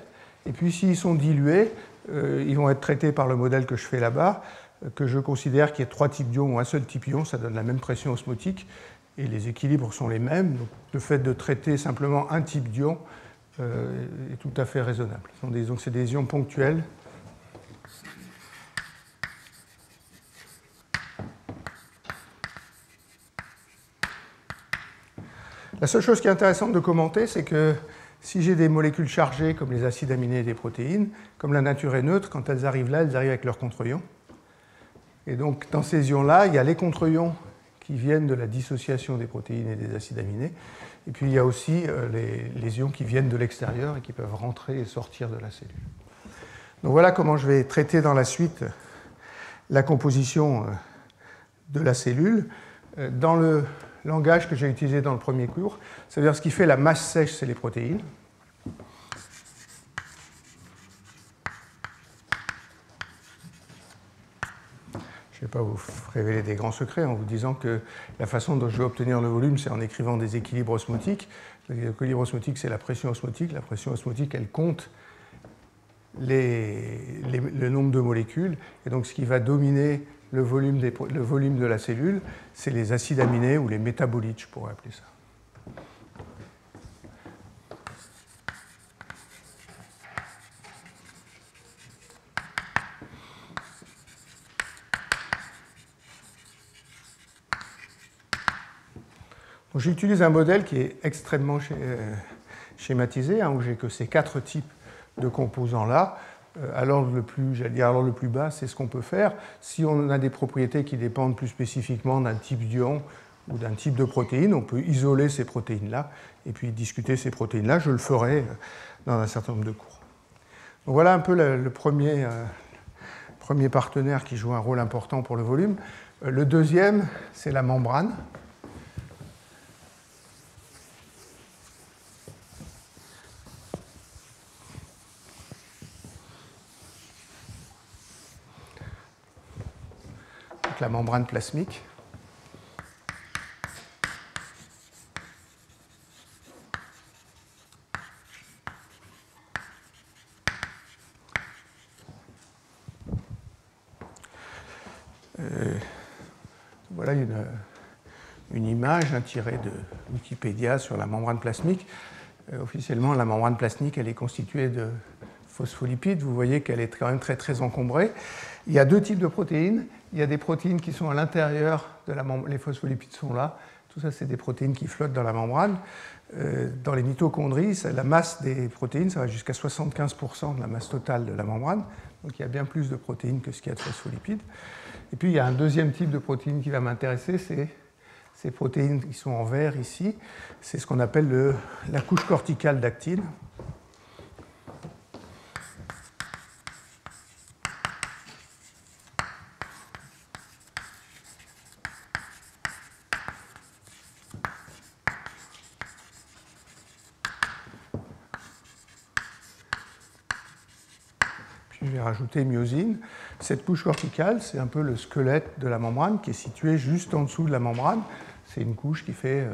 et puis s'ils sont dilués, ils vont être traités par le modèle que je fais là-bas. que je considère qu'il y ait 3 types d'ions ou un seul type ion, ça donne la même pression osmotique, et les équilibres sont les mêmes. Donc, le fait de traiter simplement un type d'ion est tout à fait raisonnable. Donc, c'est des ions ponctuels. La seule chose qui est intéressante de commenter, c'est que si j'ai des molécules chargées comme les acides aminés et des protéines, comme la nature est neutre, quand elles arrivent là, elles arrivent avec leurs contre-ions. Et donc, dans ces ions-là, il y a les contre-ions qui viennent de la dissociation des protéines et des acides aminés. Et puis, il y a aussi les ions qui viennent de l'extérieur et qui peuvent rentrer et sortir de la cellule. Donc, voilà comment je vais traiter dans la suite la composition de la cellule. Dans le langage que j'ai utilisé dans le premier cours, c'est-à-dire ce qui fait la masse sèche, c'est les protéines. Je ne vais pas vous révéler des grands secrets en vous disant que la façon dont je vais obtenir le volume, c'est en écrivant des équilibres osmotiques. L'équilibre osmotique, c'est la pression osmotique. La pression osmotique, elle compte le nombre de molécules. Et donc, ce qui va dominer le volume de la cellule, c'est les acides aminés ou les métabolites, je pourrais appeler ça. J'utilise un modèle qui est extrêmement schématisé, où j'ai que ces 4 types de composants-là. À l'ordre le plus bas, c'est ce qu'on peut faire. Si on a des propriétés qui dépendent plus spécifiquement d'un type d'ion ou d'un type de protéine, on peut isoler ces protéines-là et puis discuter ces protéines-là. Je le ferai dans un certain nombre de cours. Donc voilà un peu le premier partenaire qui joue un rôle important pour le volume. Le deuxième, c'est la membrane. La membrane plasmique. Voilà une image tirée de Wikipédia sur la membrane plasmique. Officiellement, la membrane plasmique, elle est constituée de phospholipides. Vous voyez qu'elle est quand même très, très encombrée. Il y a 2 types de protéines. Il y a des protéines qui sont à l'intérieur de la membrane. Les phospholipides sont là. Tout ça, c'est des protéines qui flottent dans la membrane. Dans les mitochondries, la masse des protéines, ça va jusqu'à 75% de la masse totale de la membrane. Donc il y a bien plus de protéines que ce qu'il y a de phospholipides. Et puis il y a un deuxième type de protéines qui va m'intéresser, c'est ces protéines qui sont en vert ici. C'est ce qu'on appelle la couche corticale d'actine. Je vais rajouter myosine. Cette couche corticale, c'est un peu le squelette de la membrane qui est situé juste en dessous de la membrane. C'est une couche qui fait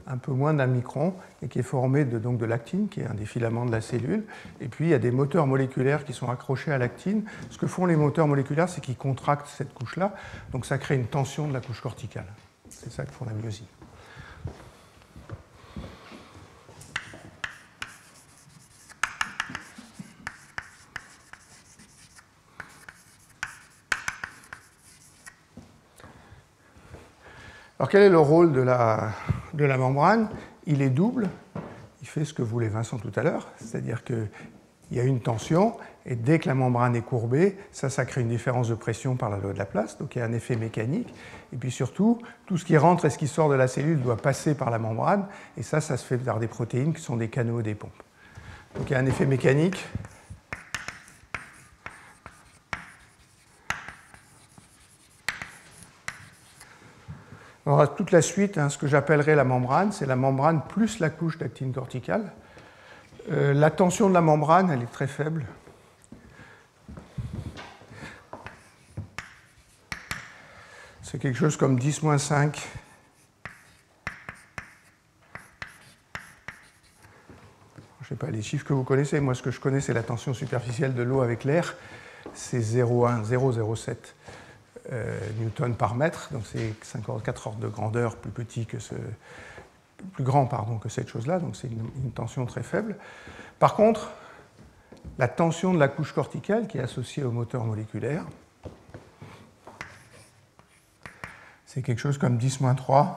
un peu moins d'1 micron et qui est formée de l'actine, qui est un des filaments de la cellule. Et puis, il y a des moteurs moléculaires qui sont accrochés à l'actine. Ce que font les moteurs moléculaires, c'est qu'ils contractent cette couche-là. Donc, ça crée une tension de la couche corticale. C'est ça que font la myosine. Alors, quel est le rôle de la membrane? Il est double. Il fait ce que voulait Vincent tout à l'heure, c'est-à-dire qu'il y a une tension, et dès que la membrane est courbée, ça crée une différence de pression par la loi de Laplace, donc il y a un effet mécanique. Et puis surtout, tout ce qui rentre et ce qui sort de la cellule doit passer par la membrane, et ça se fait par des protéines qui sont des canaux et des pompes. Donc il y a un effet mécanique. Alors, toute la suite, ce que j'appellerais la membrane, c'est la membrane plus la couche d'actine corticale. La tension de la membrane, elle est très faible. C'est quelque chose comme 10-5. Je ne sais pas les chiffres que vous connaissez. Moi, ce que je connais, c'est la tension superficielle de l'eau avec l'air. C'est 0,1, 0,07. newtons par mètre, donc c'est 54 ordres de grandeur plus petit que plus grand que cette chose-là, donc c'est une tension très faible. Par contre, la tension de la couche corticale, qui est associée au moteur moléculaire, c'est quelque chose comme 10-3.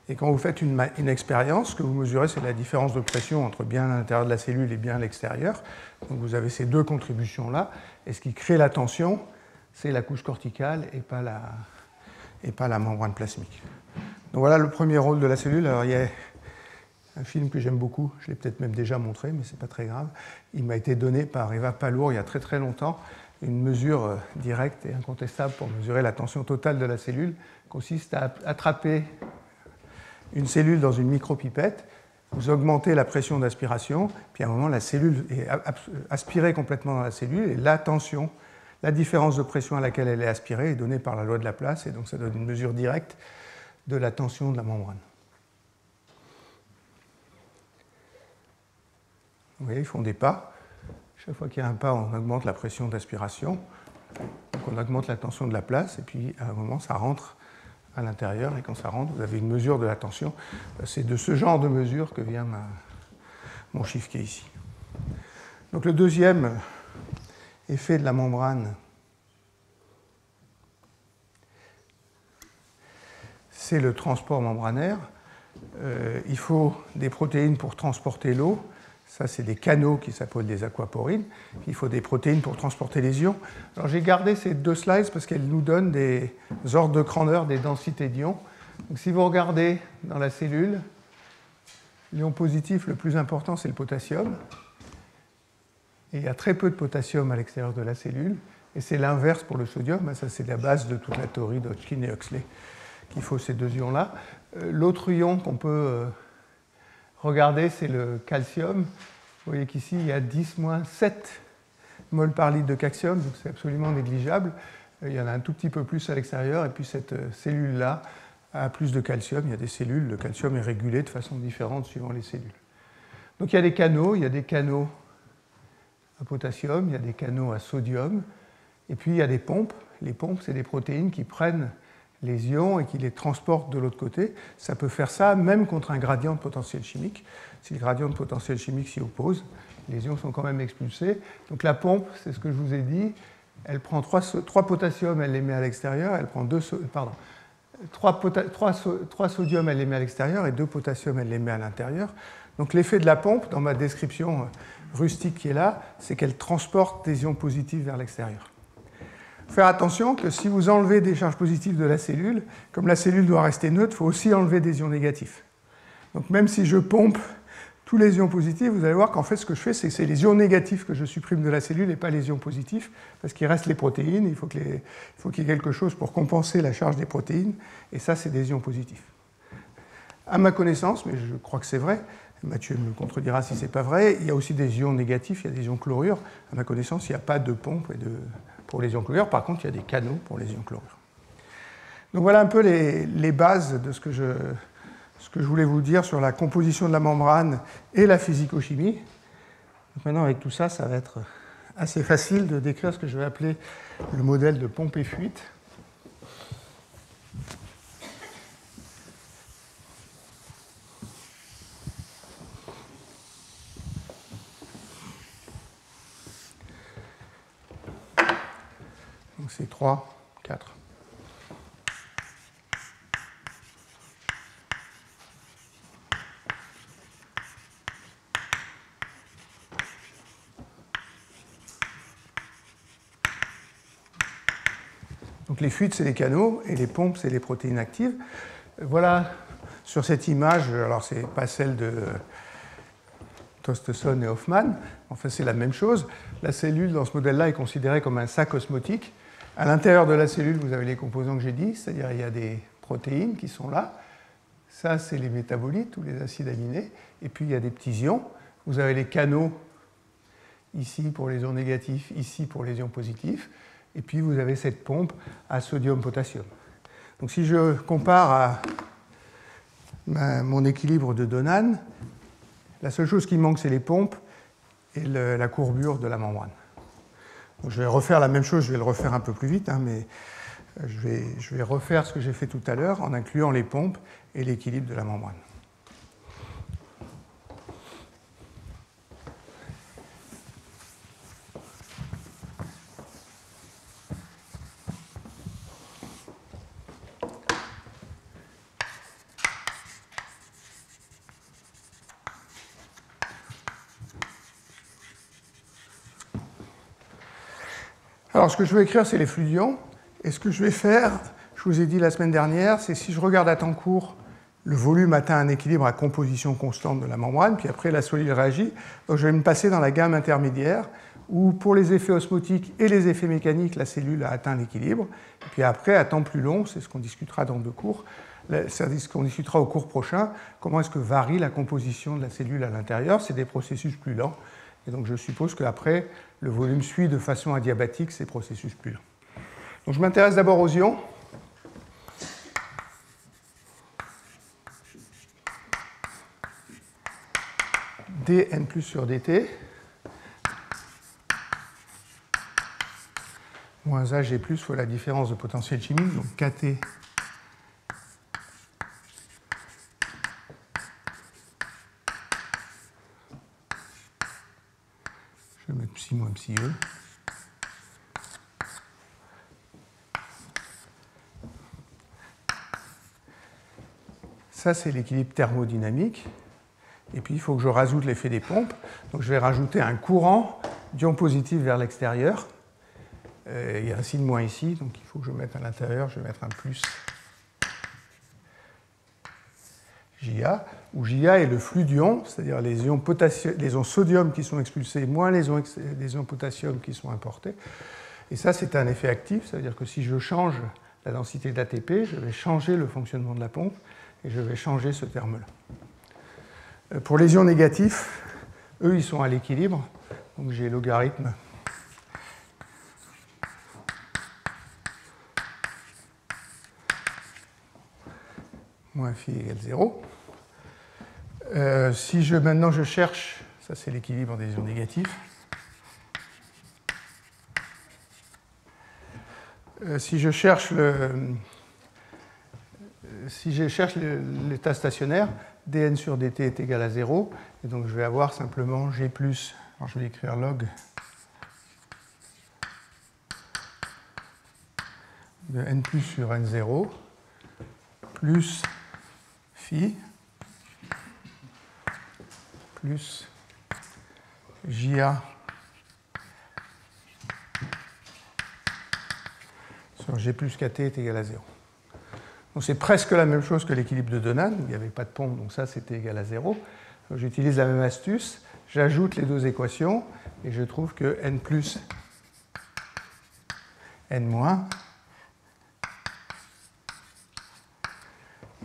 Et quand vous faites une expérience, ce que vous mesurez, c'est la différence de pression entre bien à l'intérieur de la cellule et bien à l'extérieur. Donc vous avez ces deux contributions-là. Et ce qui crée la tension, c'est la couche corticale et pas la membrane plasmique. Donc voilà le premier rôle de la cellule. Alors il y a un film que j'aime beaucoup, je l'ai peut-être même déjà montré, mais ce n'est pas très grave. Il m'a été donné par Eva Palour il y a très très longtemps. Une mesure directe et incontestable pour mesurer la tension totale de la cellule consiste à attraper une cellule dans une micropipette, vous augmentez la pression d'aspiration, puis à un moment, la cellule est aspirée complètement dans la cellule, et la tension, la différence de pression à laquelle elle est aspirée est donnée par la loi de Laplace, et donc ça donne une mesure directe de la tension de la membrane. Vous voyez, ils font des pas. Chaque fois qu'il y a un pas, on augmente la pression d'aspiration, donc on augmente la tension de Laplace, et puis à un moment, ça rentre à l'intérieur, et quand ça rentre, vous avez une mesure de la tension. C'est de ce genre de mesure que vient mon chiffre qui est ici. Donc le deuxième effet de la membrane, c'est le transport membranaire. Il faut des protéines pour transporter l'eau. Ça, c'est des canaux qui s'appellent des aquaporines. Il faut des protéines pour transporter les ions. Alors, j'ai gardé ces deux slides parce qu'elles nous donnent des ordres de grandeur des densités d'ions. Donc, si vous regardez dans la cellule, l'ion positif le plus important, c'est le potassium. Et il y a très peu de potassium à l'extérieur de la cellule. Et c'est l'inverse pour le sodium. Ça, c'est la base de toute la théorie d'Hodgkin et Huxley, qu'il faut ces deux ions-là. L'autre ion qu'on peut regardez, c'est le calcium. Vous voyez qu'ici, il y a 10-7 moles par litre de calcium, donc c'est absolument négligeable. Il y en a un tout petit peu plus à l'extérieur, et puis cette cellule-là a plus de calcium. Il y a des cellules, le calcium est régulé de façon différente suivant les cellules. Donc il y a des canaux à potassium, il y a des canaux à sodium, et puis il y a des pompes. Les pompes, c'est des protéines qui prennent les ions et qui les transportent de l'autre côté. Ça peut faire ça même contre un gradient de potentiel chimique. Si le gradient de potentiel chimique s'y oppose, les ions sont quand même expulsés. Donc la pompe, c'est ce que je vous ai dit, elle prend 3 potassium, elle les met à l'extérieur, elle prend 3 sodium, elle les met à l'extérieur, et 2 potassium, elle les met à l'intérieur. Donc l'effet de la pompe, dans ma description rustique qui est là, c'est qu'elle transporte des ions positifs vers l'extérieur. Faire attention que si vous enlevez des charges positives de la cellule, comme la cellule doit rester neutre, il faut aussi enlever des ions négatifs. Donc même si je pompe tous les ions positifs, vous allez voir qu'en fait ce que je fais, c'est que c'est les ions négatifs que je supprime de la cellule et pas les ions positifs, parce qu'il reste les protéines, il faut qu'il y ait quelque chose pour compenser la charge des protéines, et ça c'est des ions positifs. À ma connaissance, mais je crois que c'est vrai, Mathieu me contredira si ce n'est pas vrai, il y a aussi des ions négatifs, il y a des ions chlorures. À ma connaissance, il n'y a pas de pompe pour les ions chlorures. Par contre, il y a des canaux pour les ions chlorures. Donc voilà un peu les bases de ce que je voulais vous dire sur la composition de la membrane et la physico-chimie. Donc maintenant, avec tout ça, ça va être assez facile de décrire ce que je vais appeler le modèle de pompe et fuite. Donc c'est 3, 4. Donc les fuites, c'est les canaux, et les pompes, c'est les protéines actives. Voilà, sur cette image, alors c'est pas celle de Tosteson et Hoffman, enfin c'est la même chose. La cellule, dans ce modèle-là, est considérée comme un sac osmotique. À l'intérieur de la cellule, vous avez les composants que j'ai dit, c'est-à-dire il y a des protéines qui sont là. Ça, c'est les métabolites, ou les acides aminés. Et puis, il y a des petits ions. Vous avez les canaux, ici pour les ions négatifs, ici pour les ions positifs. Et puis, vous avez cette pompe à sodium-potassium. Donc, si je compare à mon équilibre de Donan, la seule chose qui manque, c'est les pompes et la courbure de la membrane. Donc, je vais refaire la même chose, je vais le refaire un peu plus vite, hein, mais je vais refaire ce que j'ai fait tout à l'heure en incluant les pompes et l'équilibre de la membrane. Alors, ce que je veux écrire, c'est les flux d'ions. Et ce que je vais faire, je vous ai dit la semaine dernière, c'est si je regarde à temps court, le volume atteint un équilibre à composition constante de la membrane, puis après la solide réagit. Donc, je vais me passer dans la gamme intermédiaire, où pour les effets osmotiques et les effets mécaniques, la cellule a atteint l'équilibre. Et puis après, à temps plus long, c'est ce qu'on discutera dans 2 cours, c'est ce qu'on discutera au cours prochain, comment est-ce que varie la composition de la cellule à l'intérieur. C'est des processus plus lents. Et donc je suppose qu'après, le volume suit de façon adiabatique ces processus plus lents. Donc je m'intéresse d'abord aux ions. dN plus sur dt. Moins Ag plus fois la différence de potentiel chimique, donc Kt je vais mettre psi moins psi E. Ça, c'est l'équilibre thermodynamique. Et puis, il faut que je rajoute l'effet des pompes. Donc, je vais rajouter un courant d'ion positif vers l'extérieur. Il y a un signe moins ici, donc il faut que je mette à l'intérieur, je vais mettre un plus JA, où JA est le flux d'ions, c'est-à-dire les ions sodium qui sont expulsés moins les ions potassium qui sont importés. Et ça, c'est un effet actif, ça veut dire que si je change la densité d'ATP, je vais changer le fonctionnement de la pompe et je vais changer ce terme-là. Pour les ions négatifs, eux, ils sont à l'équilibre, donc j'ai logarithme moins phi égale 0. Si maintenant je cherche, ça c'est l'équilibre des ions négatifs, si je cherche l'état stationnaire, dN sur dt est égal à 0, et donc je vais avoir simplement G+, alors je vais écrire log de n plus sur n0 plus phi plus JA sur G plus KT est égal à 0. Donc c'est presque la même chose que l'équilibre de Donan, où il n'y avait pas de pompe, donc ça c'était égal à 0. J'utilise la même astuce, j'ajoute les 2 équations, et je trouve que n plus n moins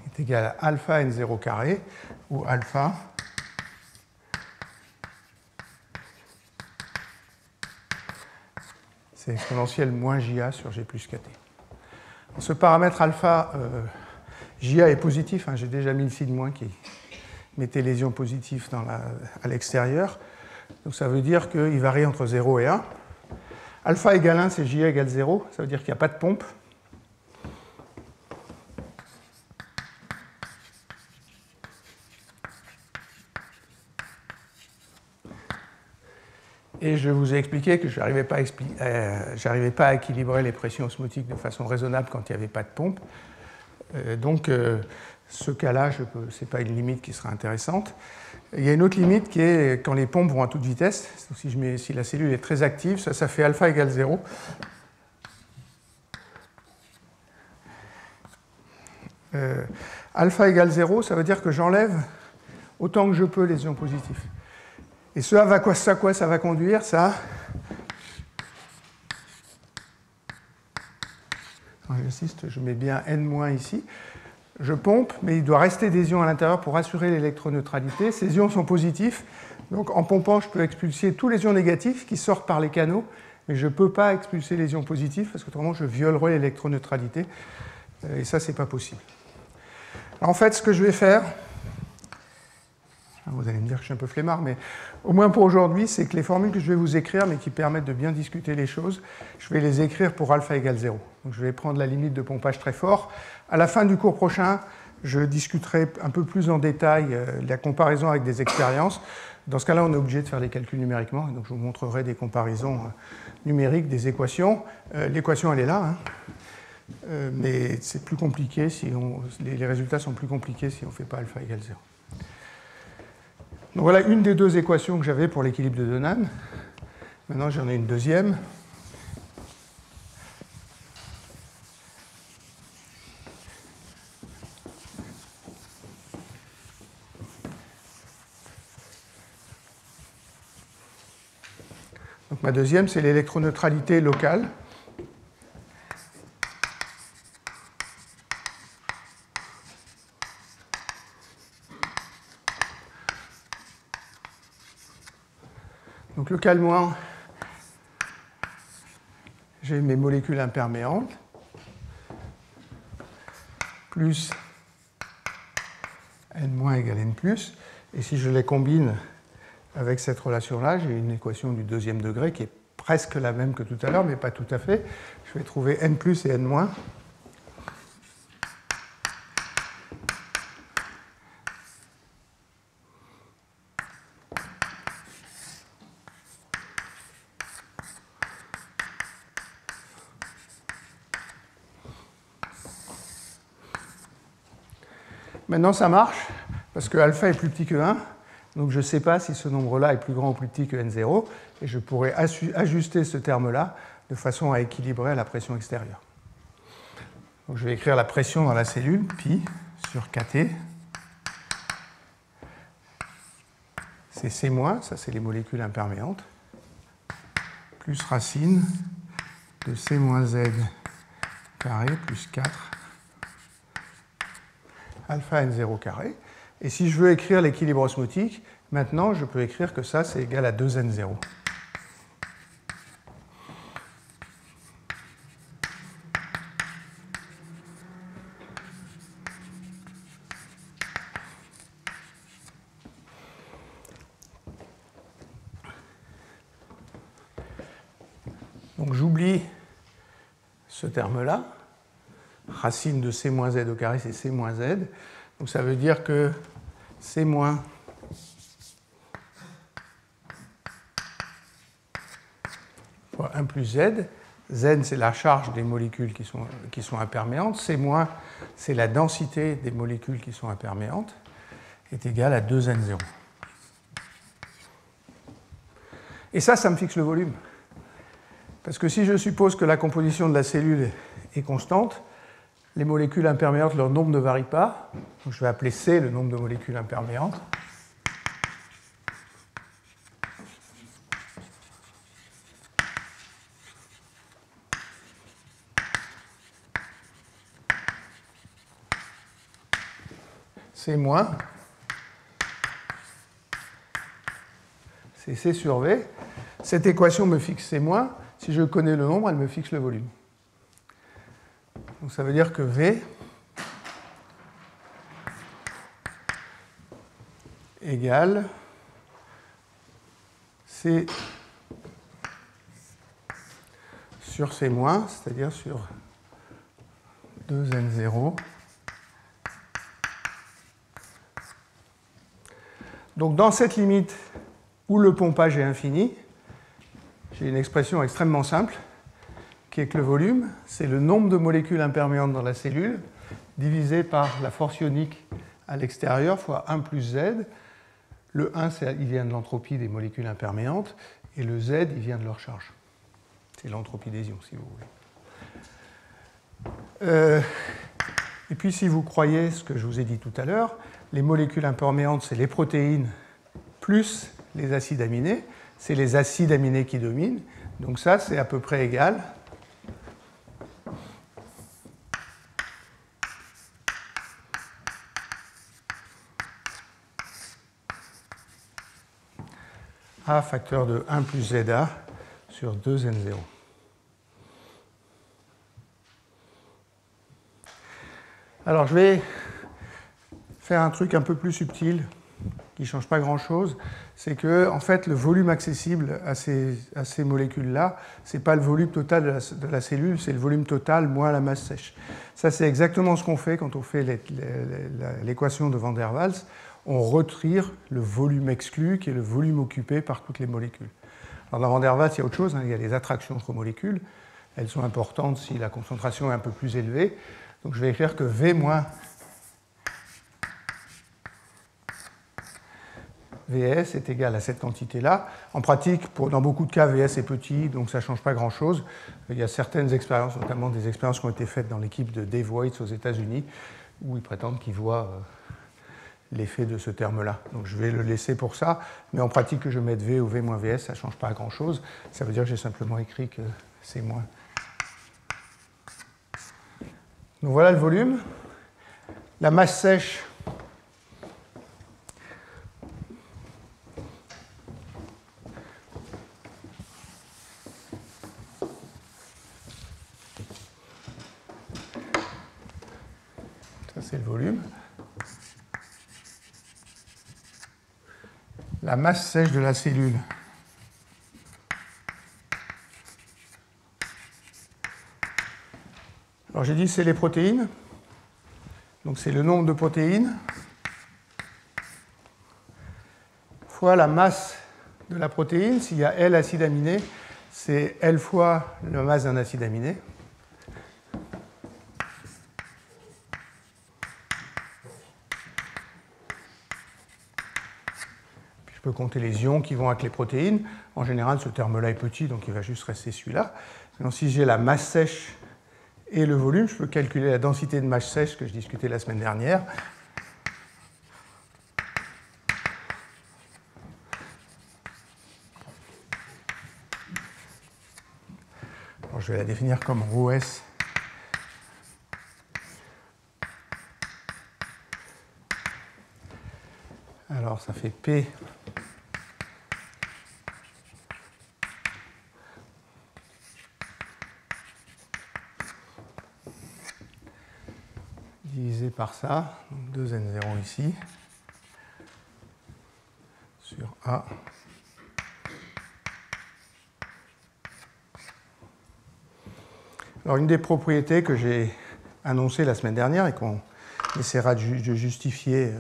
est égal à alpha n0 carré, où alpha c'est exponentielle moins JA sur G plus KT. Ce paramètre alpha, JA est positif, hein, j'ai déjà mis le signe moins qui mettait les ions positifs à l'extérieur. Donc ça veut dire qu'il varie entre 0 et 1. Alpha égale 1, c'est JA égale 0, ça veut dire qu'il n'y a pas de pompe. Et je vous ai expliqué que je n'arrivais pas à équilibrer les pressions osmotiques de façon raisonnable quand il n'y avait pas de pompe. Donc, ce cas-là, ce n'est pas une limite qui sera intéressante. Il y a une autre limite qui est quand les pompes vont à toute vitesse. Donc, si la cellule est très active, ça fait alpha égale 0. Alpha égale 0, ça veut dire que j'enlève autant que je peux les ions positifs. Et ce à quoi ça va conduire, ça. J'insiste, je mets bien n- ici. Je pompe, mais il doit rester des ions à l'intérieur pour assurer l'électroneutralité. Ces ions sont positifs, donc en pompant, je peux expulser tous les ions négatifs qui sortent par les canaux, mais je ne peux pas expulser les ions positifs, parce qu'autrement, je violerai l'électroneutralité. Et ça, ce n'est pas possible. Alors, en fait, ce que je vais faire, Vous allez me dire que je suis un peu flemmard, mais au moins pour aujourd'hui, c'est que les formules que je vais vous écrire, mais qui permettent de bien discuter les choses, je vais les écrire pour alpha égale 0. Donc je vais prendre la limite de pompage très fort. À la fin du cours prochain, je discuterai un peu plus en détail la comparaison avec des expériences. Dans ce cas-là, on est obligé de faire les calculs numériquement. Donc je vous montrerai des comparaisons numériques des équations. L'équation, elle est là, hein. Mais c'est plus compliqué si les résultats sont plus compliqués si on ne fait pas alpha égale 0. Donc voilà une des deux équations que j'avais pour l'équilibre de Donan. Maintenant, j'en ai une deuxième. Donc ma deuxième, c'est l'électroneutralité locale. Donc localement, j'ai mes molécules imperméantes, plus n- égale n+, et si je les combine avec cette relation-là, j'ai une équation du deuxième degré qui est presque la même que tout à l'heure, mais pas tout à fait. Je vais trouver n+ et n-. Maintenant, ça marche, parce que alpha est plus petit que 1, donc je ne sais pas si ce nombre-là est plus grand ou plus petit que n0, et je pourrais ajuster ce terme-là de façon à équilibrer la pression extérieure. Donc je vais écrire la pression dans la cellule, pi sur kT. C'est C-, ça c'est les molécules imperméantes, plus racine de C-z carré plus 4 alpha n0 carré. Et si je veux écrire l'équilibre osmotique, maintenant je peux écrire que ça c'est égal à 2n0. Donc j'oublie ce terme-là. Racine de C-z au carré, c'est C-z. Donc ça veut dire que C- fois 1 plus Z. Z, c'est la charge des molécules qui sont imperméantes. C-, c'est la densité des molécules qui sont imperméantes, est égal à 2n0. Et ça me fixe le volume. Parce que si je suppose que la composition de la cellule est constante, les molécules imperméantes, leur nombre ne varie pas. Donc je vais appeler C le nombre de molécules imperméantes. C-, c'est C sur V. Cette équation me fixe C-. Si je connais le nombre, elle me fixe le volume. Donc ça veut dire que V égale C sur C-, c'est-à-dire sur 2n0. Donc dans cette limite où le pompage est infini, j'ai une expression extrêmement simple qui est que le volume, c'est le nombre de molécules imperméantes dans la cellule divisé par la force ionique à l'extérieur fois 1 plus Z. Le 1, il vient de l'entropie des molécules imperméantes, et le Z, il vient de leur charge. C'est l'entropie des ions, si vous voulez. Et puis, si vous croyez ce que je vous ai dit tout à l'heure, les molécules imperméantes, c'est les protéines plus les acides aminés. C'est les acides aminés qui dominent. Donc ça, c'est à peu près égal à facteur de 1 plus ZA sur 2n0. Alors, je vais faire un truc un peu plus subtil qui ne change pas grand-chose, c'est que en fait, le volume accessible à ces molécules-là, ce n'est pas le volume total de la cellule, c'est le volume total moins la masse sèche. Ça, c'est exactement ce qu'on fait quand on fait l'équation de Van der Waals. On retire le volume exclu, qui est le volume occupé par toutes les molécules. Alors, dans Van der Waals, il y a autre chose, hein, il y a des attractions entre molécules. Elles sont importantes si la concentration est un peu plus élevée. Donc, je vais écrire que V moins Vs est égal à cette quantité-là. En pratique, dans beaucoup de cas, Vs est petit, donc ça ne change pas grand-chose. Il y a certaines expériences, notamment des expériences qui ont été faites dans l'équipe de Dave Weitz aux États-Unis, où ils prétendent qu'ils voient l'effet de ce terme-là. Donc je vais le laisser pour ça, mais en pratique, que je mette V ou V moins Vs, ça ne change pas grand-chose. Ça veut dire que j'ai simplement écrit que c'est moins. Donc voilà le volume. La masse sèche, ça c'est le volume. La masse sèche de la cellule. Alors j'ai dit c'est les protéines, donc c'est le nombre de protéines fois la masse de la protéine. S'il y a L acide aminé, c'est L fois la masse d'un acide aminé. Puis je peux compter les ions qui vont avec les protéines. En général, ce terme-là est petit, donc il va juste rester celui-là. Sinon, si j'ai la masse sèche et le volume, je peux calculer la densité de masse sèche que je discutais la semaine dernière. Alors, je vais la définir comme ρS. Alors ça fait P divisé par ça, donc 2N0 ici, sur A. Alors une des propriétés que j'ai annoncées la semaine dernière et qu'on essaiera de justifier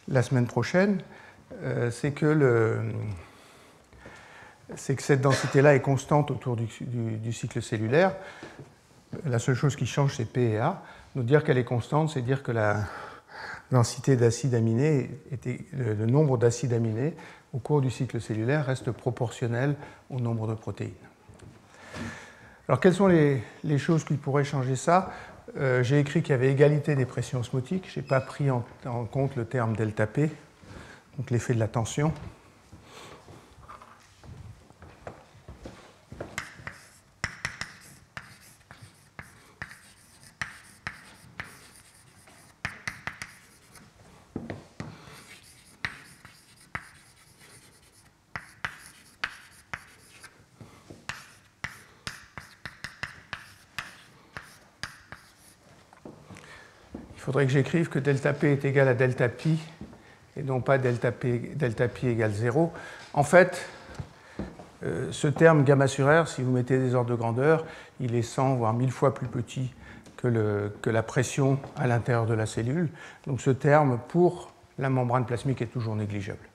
la semaine prochaine, c'est que cette densité-là est constante autour du cycle cellulaire. La seule chose qui change, c'est P et A. Nous dire qu'elle est constante, c'est dire que la densité d'acides aminés, le nombre d'acides aminés au cours du cycle cellulaire reste proportionnel au nombre de protéines. Alors, quelles sont les choses qui pourraient changer ça? J'ai écrit qu'il y avait égalité des pressions osmotiques. Je n'ai pas pris en compte le terme delta P, donc l'effet de la tension. Il faudrait que j'écrive que delta P est égal à delta pi et non pas delta pi égale 0. En fait, ce terme gamma sur R, si vous mettez des ordres de grandeur, il est 100 voire 1000 fois plus petit que la pression à l'intérieur de la cellule. Donc ce terme, pour la membrane plasmique, est toujours négligeable.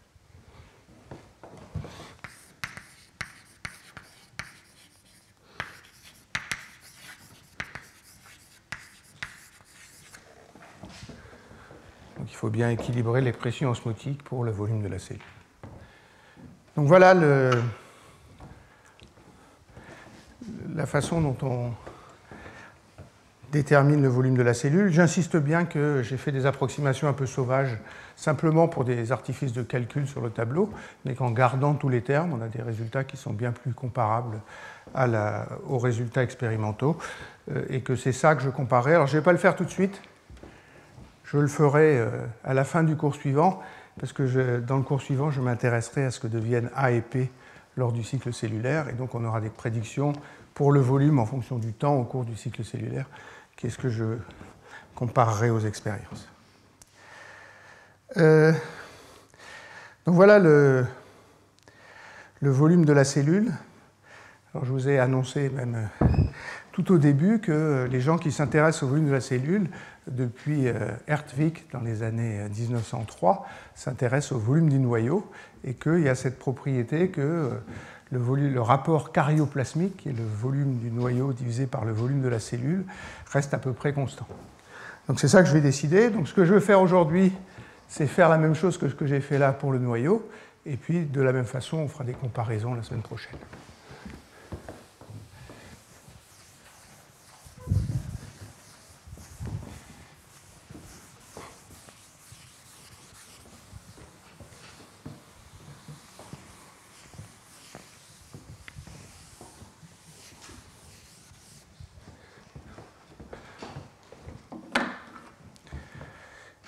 Donc il faut bien équilibrer les pressions osmotiques pour le volume de la cellule. Donc voilà la façon dont on détermine le volume de la cellule. J'insiste bien que j'ai fait des approximations un peu sauvages, simplement pour des artifices de calcul sur le tableau, mais qu'en gardant tous les termes, on a des résultats qui sont bien plus comparables aux résultats expérimentaux, et que c'est ça que je comparais. Alors je ne vais pas le faire tout de suite, je le ferai à la fin du cours suivant, parce que dans le cours suivant, je m'intéresserai à ce que deviennent A et P lors du cycle cellulaire, et donc on aura des prédictions pour le volume en fonction du temps au cours du cycle cellulaire, qu'est-ce que je comparerai aux expériences. Donc voilà le volume de la cellule. Alors je vous ai annoncé même tout au début que les gens qui s'intéressent au volume de la cellule, depuis Hertwig dans les années 1903, s'intéressent au volume du noyau et qu'il y a cette propriété que le rapport carioplasmique, qui est le volume du noyau divisé par le volume de la cellule, reste à peu près constant. Donc c'est ça que je vais décider. Donc ce que je veux faire aujourd'hui, c'est faire la même chose que ce que j'ai fait là pour le noyau, et puis de la même façon, on fera des comparaisons la semaine prochaine.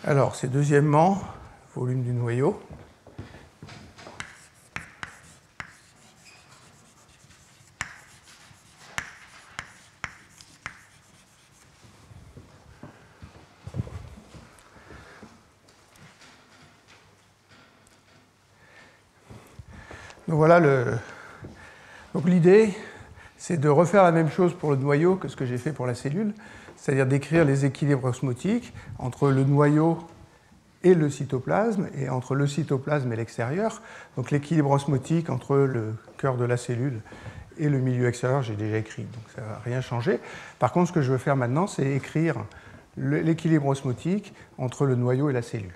Alors, c'est deuxièmement, volume du noyau. Donc voilà Donc l'idée, c'est de refaire la même chose pour le noyau que ce que j'ai fait pour la cellule, c'est-à-dire d'écrire les équilibres osmotiques entre le noyau et le cytoplasme, et entre le cytoplasme et l'extérieur. Donc l'équilibre osmotique entre le cœur de la cellule et le milieu extérieur, j'ai déjà écrit, donc ça ne va rien changer. Par contre, ce que je veux faire maintenant, c'est écrire l'équilibre osmotique entre le noyau et la cellule.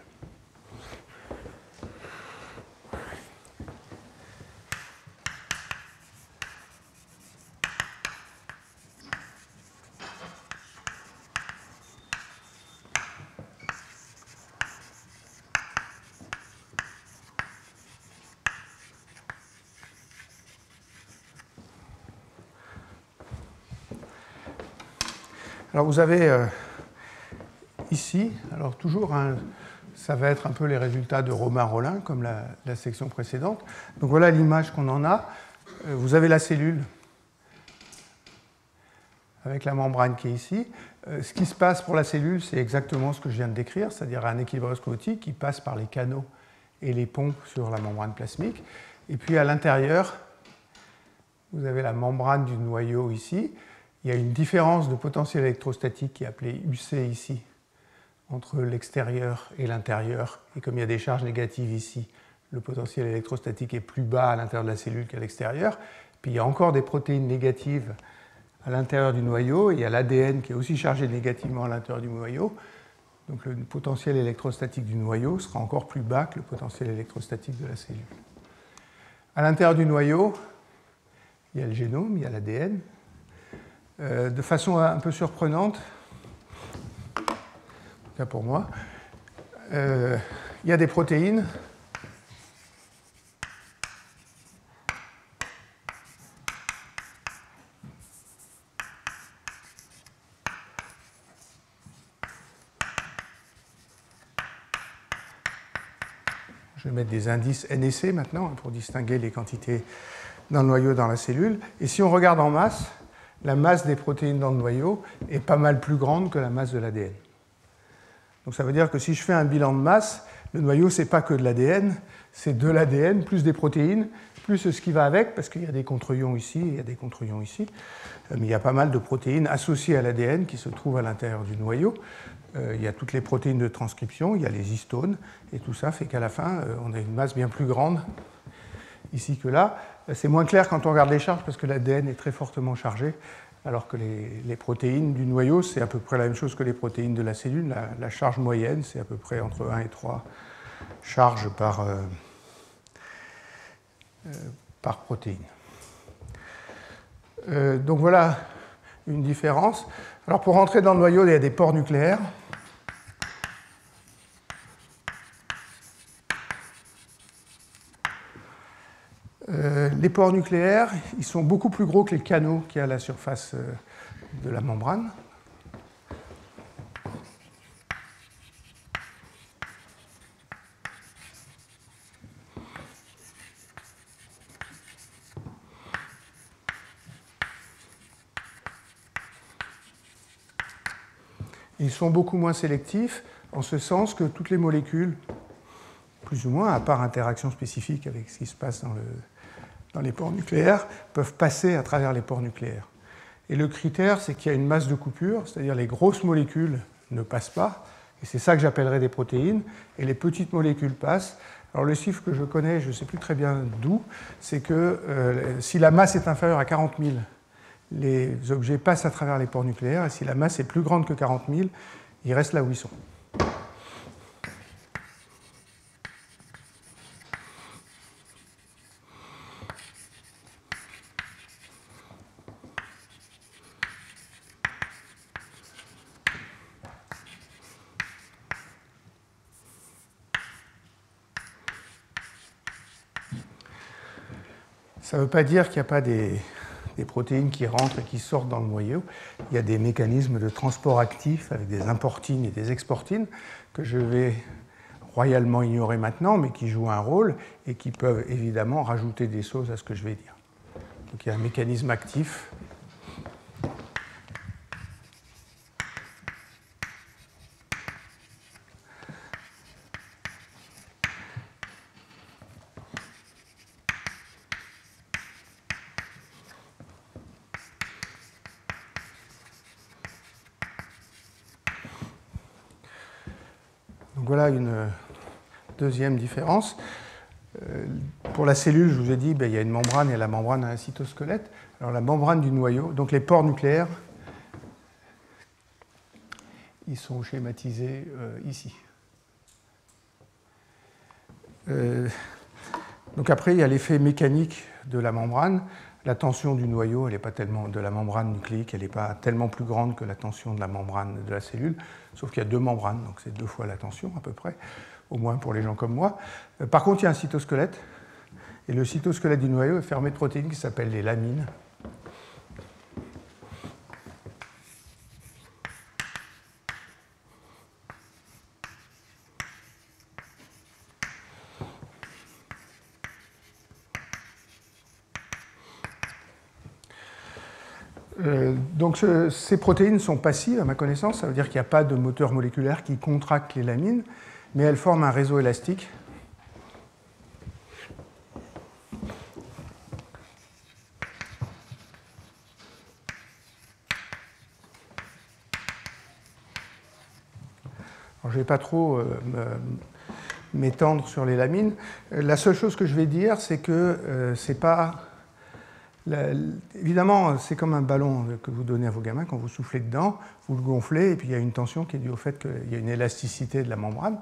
Alors vous avez ici, alors toujours, ça va être un peu les résultats de Romain-Rollin, comme la section précédente. Donc voilà l'image qu'on en a. Vous avez la cellule avec la membrane qui est ici. Ce qui se passe pour la cellule, c'est exactement ce que je viens de décrire, c'est-à-dire un équilibre osmotique qui passe par les canaux et les pompes sur la membrane plasmique. Et puis à l'intérieur, vous avez la membrane du noyau ici. Il y a une différence de potentiel électrostatique qui est appelée UC ici, entre l'extérieur et l'intérieur. Et comme il y a des charges négatives ici, le potentiel électrostatique est plus bas à l'intérieur de la cellule qu'à l'extérieur. Puis il y a encore des protéines négatives à l'intérieur du noyau. Et il y a l'ADN qui est aussi chargé négativement à l'intérieur du noyau. Donc le potentiel électrostatique du noyau sera encore plus bas que le potentiel électrostatique de la cellule. À l'intérieur du noyau, il y a le génome, il y a l'ADN. De façon un peu surprenante, en tout cas pour moi, il y a des protéines je vais mettre des indices N et C maintenant pour distinguer les quantités dans le noyau et dans la cellule. Et si on regarde en masse, la masse des protéines dans le noyau est pas mal plus grande que la masse de l'ADN. Donc ça veut dire que si je fais un bilan de masse, le noyau, ce n'est pas que de l'ADN, c'est de l'ADN plus des protéines, plus ce qui va avec, parce qu'il y a des contre-ions ici et il y a des contre-ions ici. Mais il y a pas mal de protéines associées à l'ADN qui se trouvent à l'intérieur du noyau. Il y a toutes les protéines de transcription, il y a les histones, et tout ça fait qu'à la fin, on a une masse bien plus grande ici que là. C'est moins clair quand on regarde les charges parce que l'ADN est très fortement chargé, alors que les protéines du noyau, c'est à peu près la même chose que les protéines de la cellule. La charge moyenne, c'est à peu près entre 1 et 3 charges par protéine. Donc voilà une différence. Alors pour rentrer dans le noyau, il y a des pores nucléaires. Les pores nucléaires, ils sont beaucoup plus gros que les canaux qu'il y a à la surface de la membrane. Ils sont beaucoup moins sélectifs, en ce sens que toutes les molécules, plus ou moins, à part interaction spécifique avec ce qui se passe dans les pores nucléaires, peuvent passer à travers les pores nucléaires. Et le critère, c'est qu'il y a une masse de coupure, c'est-à-dire les grosses molécules ne passent pas, et c'est ça que j'appellerais des protéines, et les petites molécules passent. Alors le chiffre que je connais, je ne sais plus très bien d'où, c'est que si la masse est inférieure à 40 000, les objets passent à travers les pores nucléaires, et si la masse est plus grande que 40 000, ils restent là où ils sont. Ça ne veut pas dire qu'il n'y a pas des protéines qui rentrent et qui sortent dans le noyau. Il y a des mécanismes de transport actifs avec des importines et des exportines que je vais royalement ignorer maintenant, mais qui jouent un rôle et qui peuvent évidemment rajouter des choses à ce que je vais dire. Donc il y a un mécanisme actif. Donc voilà une deuxième différence. Pour la cellule, je vous ai dit, il y a une membrane et la membrane a un cytosquelette. Alors la membrane du noyau, donc les pores nucléaires, ils sont schématisés ici. Donc après, il y a l'effet mécanique de la membrane. La tension du noyau, elle n'est pas tellement de la membrane nucléique, elle n'est pas tellement plus grande que la tension de la membrane de la cellule, sauf qu'il y a deux membranes, donc c'est 2 fois la tension à peu près, au moins pour les gens comme moi. Par contre, il y a un cytosquelette, et le cytosquelette du noyau est fermé de protéines qui s'appellent les lamines. Donc ces protéines sont passives à ma connaissance, ça veut dire qu'il n'y a pas de moteur moléculaire qui contracte les lamines, mais elles forment un réseau élastique. Alors, je ne vais pas trop m'étendre sur les lamines. La seule chose que je vais dire, c'est que c'est pas... Évidemment, c'est comme un ballon que vous donnez à vos gamins, quand vous soufflez dedans, vous le gonflez, et puis il y a une tension qui est due au fait qu'il y a une élasticité de la membrane,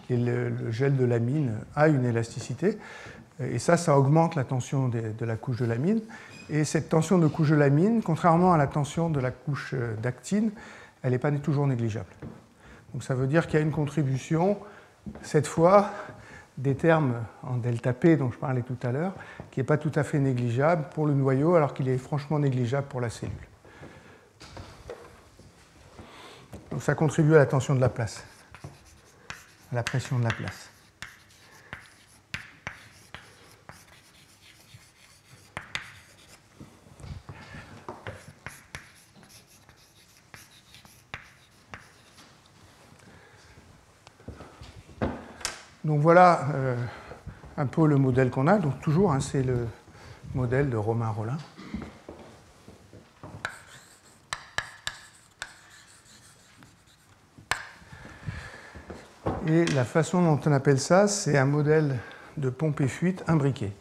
et le gel de lamine a une élasticité, et ça augmente la tension de la couche de lamine, et cette tension de couche de lamine, contrairement à la tension de la couche d'actine, elle n'est pas toujours négligeable. Donc ça veut dire qu'il y a une contribution, cette fois, des termes en delta P dont je parlais tout à l'heure, qui n'est pas tout à fait négligeable pour le noyau, alors qu'il est franchement négligeable pour la cellule. Donc ça contribue à la tension de la place, à la pression de la place. Donc voilà un peu le modèle qu'on a. Donc toujours, hein, c'est le modèle de Romain Rolin. Et la façon dont on appelle ça, c'est un modèle de pompe et fuite imbriqué.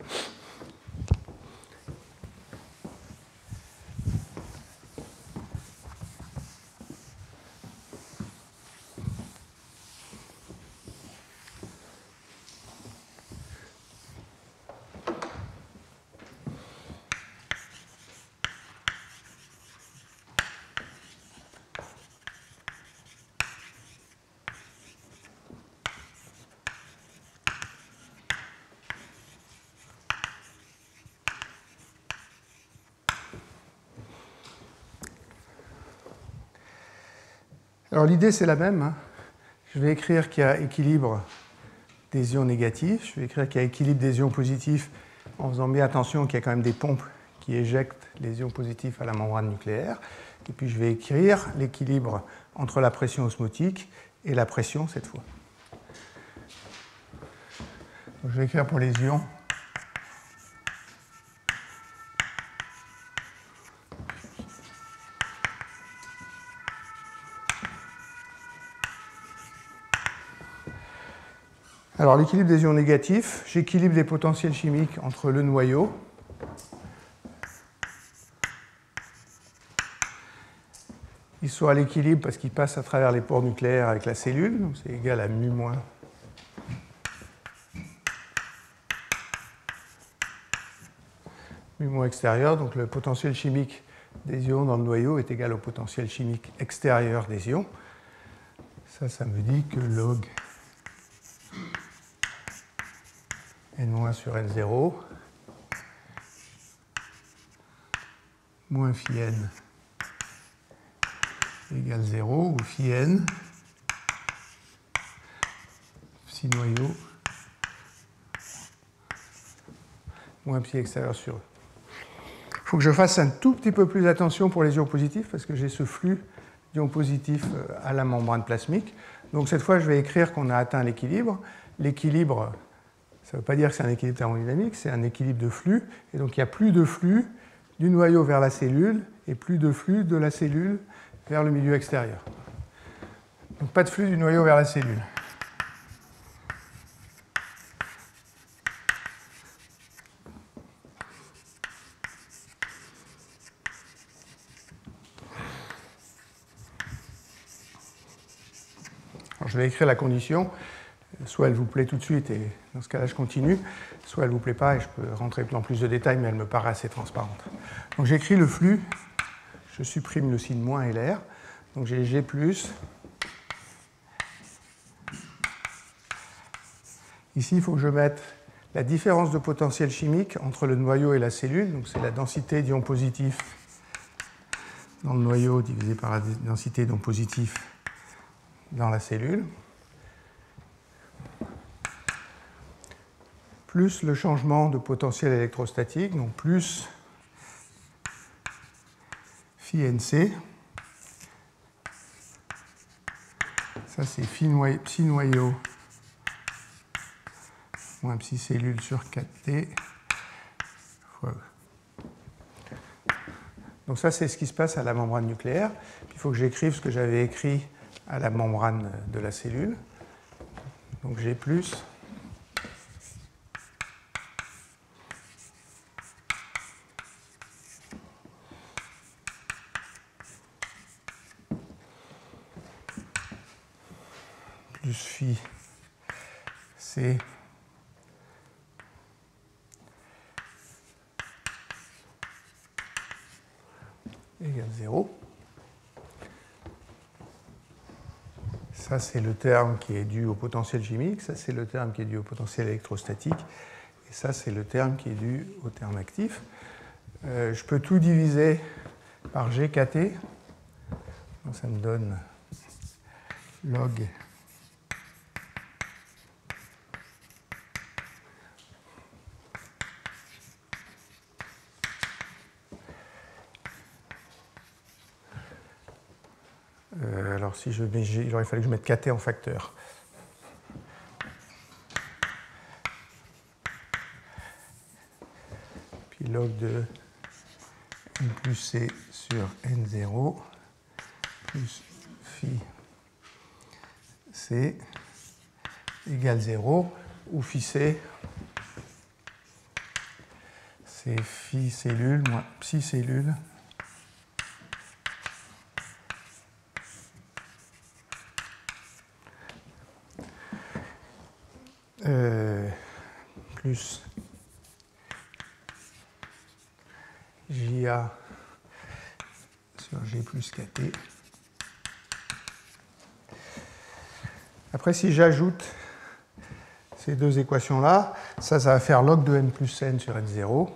Alors l'idée c'est la même. Hein. Je vais écrire qu'il y a équilibre des ions négatifs, je vais écrire qu'il y a équilibre des ions positifs en faisant bien attention qu'il y a quand même des pompes qui éjectent les ions positifs à la membrane nucléaire. Et puis je vais écrire l'équilibre entre la pression osmotique et la pression cette fois. Donc, je vais écrire pour les ions. Alors, l'équilibre des ions négatifs, j'équilibre les potentiels chimiques entre le noyau ils sont à l'équilibre parce qu'ils passent à travers les pores nucléaires avec la cellule, donc c'est égal à mu moins extérieur, donc le potentiel chimique des ions dans le noyau est égal au potentiel chimique extérieur des ions. Ça me dit que log n- sur n0 moins phi n égale 0, ou phi n, psi noyau, moins psi extérieur sur E. Il faut que je fasse un tout petit peu plus attention pour les ions positifs, parce que j'ai ce flux d'ions positifs à la membrane plasmique. Donc cette fois, je vais écrire qu'on a atteint l'équilibre. L'équilibre, ça ne veut pas dire que c'est un équilibre thermodynamique, c'est un équilibre de flux. Et donc il n'y a plus de flux du noyau vers la cellule, et plus de flux de la cellule vers le milieu extérieur. Donc pas de flux du noyau vers la cellule. Alors, je vais écrire la condition. Soit elle vous plaît tout de suite, et dans ce cas-là, je continue. Soit elle ne vous plaît pas, et je peux rentrer dans plus de détails, mais elle me paraît assez transparente. Donc j'écris le flux. Je supprime le signe moins et l'air. Donc j'ai G+. Ici, il faut que je mette la différence de potentiel chimique entre le noyau et la cellule. Donc c'est la densité d'ions positifs dans le noyau divisé par la densité d'ions positifs dans la cellule. Plus le changement de potentiel électrostatique, donc plus phi NC. Ça, c'est psi noyau moins psi cellule sur 4T fois E. Donc ça, c'est ce qui se passe à la membrane nucléaire. Puis il faut que j'écrive ce que j'avais écrit à la membrane de la cellule. Donc G+. Plus phi C égale 0. Ça, c'est le terme qui est dû au potentiel chimique. Ça, c'est le terme qui est dû au potentiel électrostatique. Et ça, c'est le terme qui est dû au terme actif. Je peux tout diviser par GKT. Donc, ça me donne log alors, si je mets G, il aurait fallu que je mette KT en facteur. Puis log de N plus C sur N0 plus phi C égale 0, où phi C, c'est phi cellule moins psi cellule plus JA sur G plus KT. Après, si j'ajoute ces deux équations-là, ça va faire log de n plus n sur n0.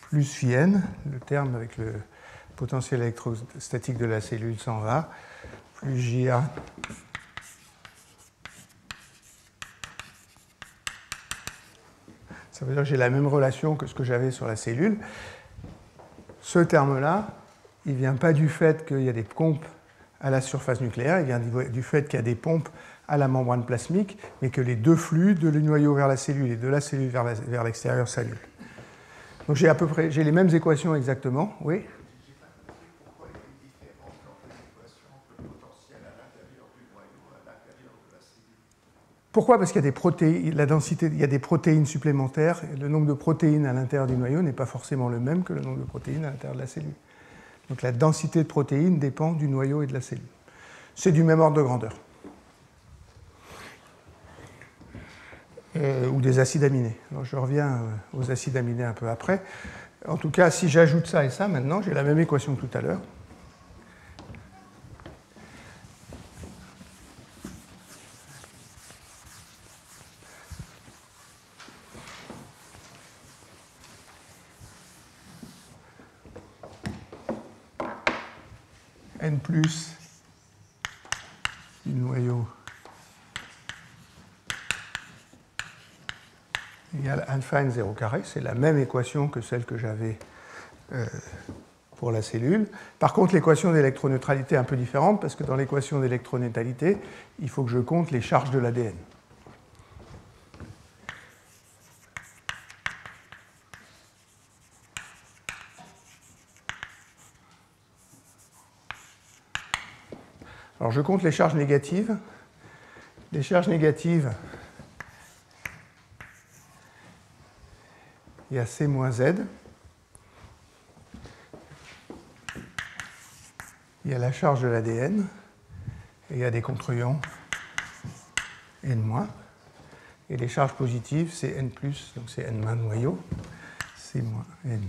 Plus phi n, le terme avec le potentiel électrostatique de la cellule s'en va, plus JA ça veut dire que j'ai la même relation que ce que j'avais sur la cellule. Ce terme-là, il ne vient pas du fait qu'il y a des pompes à la surface nucléaire, il vient du fait qu'il y a des pompes à la membrane plasmique, mais que les deux flux, de le noyau vers la cellule et de la cellule vers l'extérieur, s'annulent. Donc j'ai les mêmes équations exactement, oui. Pourquoi il y a une différence dans les équations entre le potentiel à l'intérieur du noyau et à l'intérieur de la cellule? Pourquoi? Parce qu'il y a des protéines, la densité, il y a des protéines supplémentaires, et le nombre de protéines à l'intérieur du noyau n'est pas forcément le même que le nombre de protéines à l'intérieur de la cellule. Donc la densité de protéines dépend du noyau et de la cellule. C'est du même ordre de grandeur. Ou des acides aminés. Alors je reviens aux acides aminés un peu après. En tout cas, si j'ajoute ça et ça, maintenant, j'ai la même équation que tout à l'heure. N plus du noyau égale alpha n 0 carré. C'est la même équation que celle que j'avais pour la cellule. Par contre, l'équation d'électroneutralité est un peu différente parce que dans l'équation d'électroneutralité, il faut que je compte les charges de l'ADN. Alors je compte les charges négatives. Les charges négatives, il y a C moins Z. Il y a la charge de l'ADN. Et il y a des contre-ions N-. Et les charges positives, c'est N+, donc c'est N- noyau. C moins N.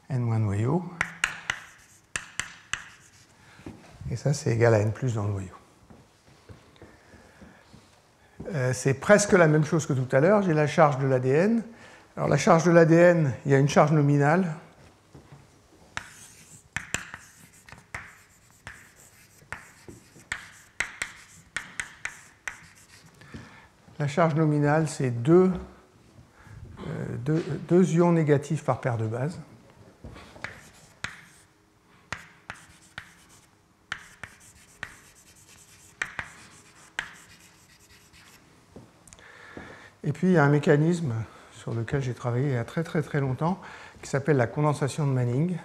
N- noyau. Et ça, c'est égal à N+ dans le noyau. C'est presque la même chose que tout à l'heure. J'ai la charge de l'ADN. Alors la charge de l'ADN, il y a une charge nominale. La charge nominale, c'est deux ions négatifs par paire de bases. Et puis il y a un mécanisme sur lequel j'ai travaillé il y a très très très longtemps qui s'appelle la condensation de Manning.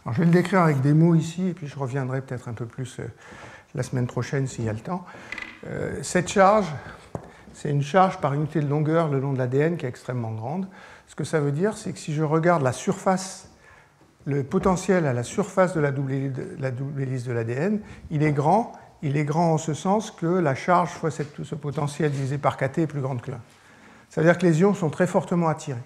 Alors, je vais le décrire avec des mots ici et puis je reviendrai peut-être un peu plus la semaine prochaine s'il y a le temps. Cette charge, c'est une charge par unité de longueur le long de l'ADN qui est extrêmement grande. Ce que ça veut dire, c'est que si je regarde la surface, le potentiel à la surface de la double hélice de l'ADN, il est grand. Il est grand en ce sens que la charge fois ce potentiel divisé par kT est plus grande que 1. Ça veut dire que les ions sont très fortement attirés.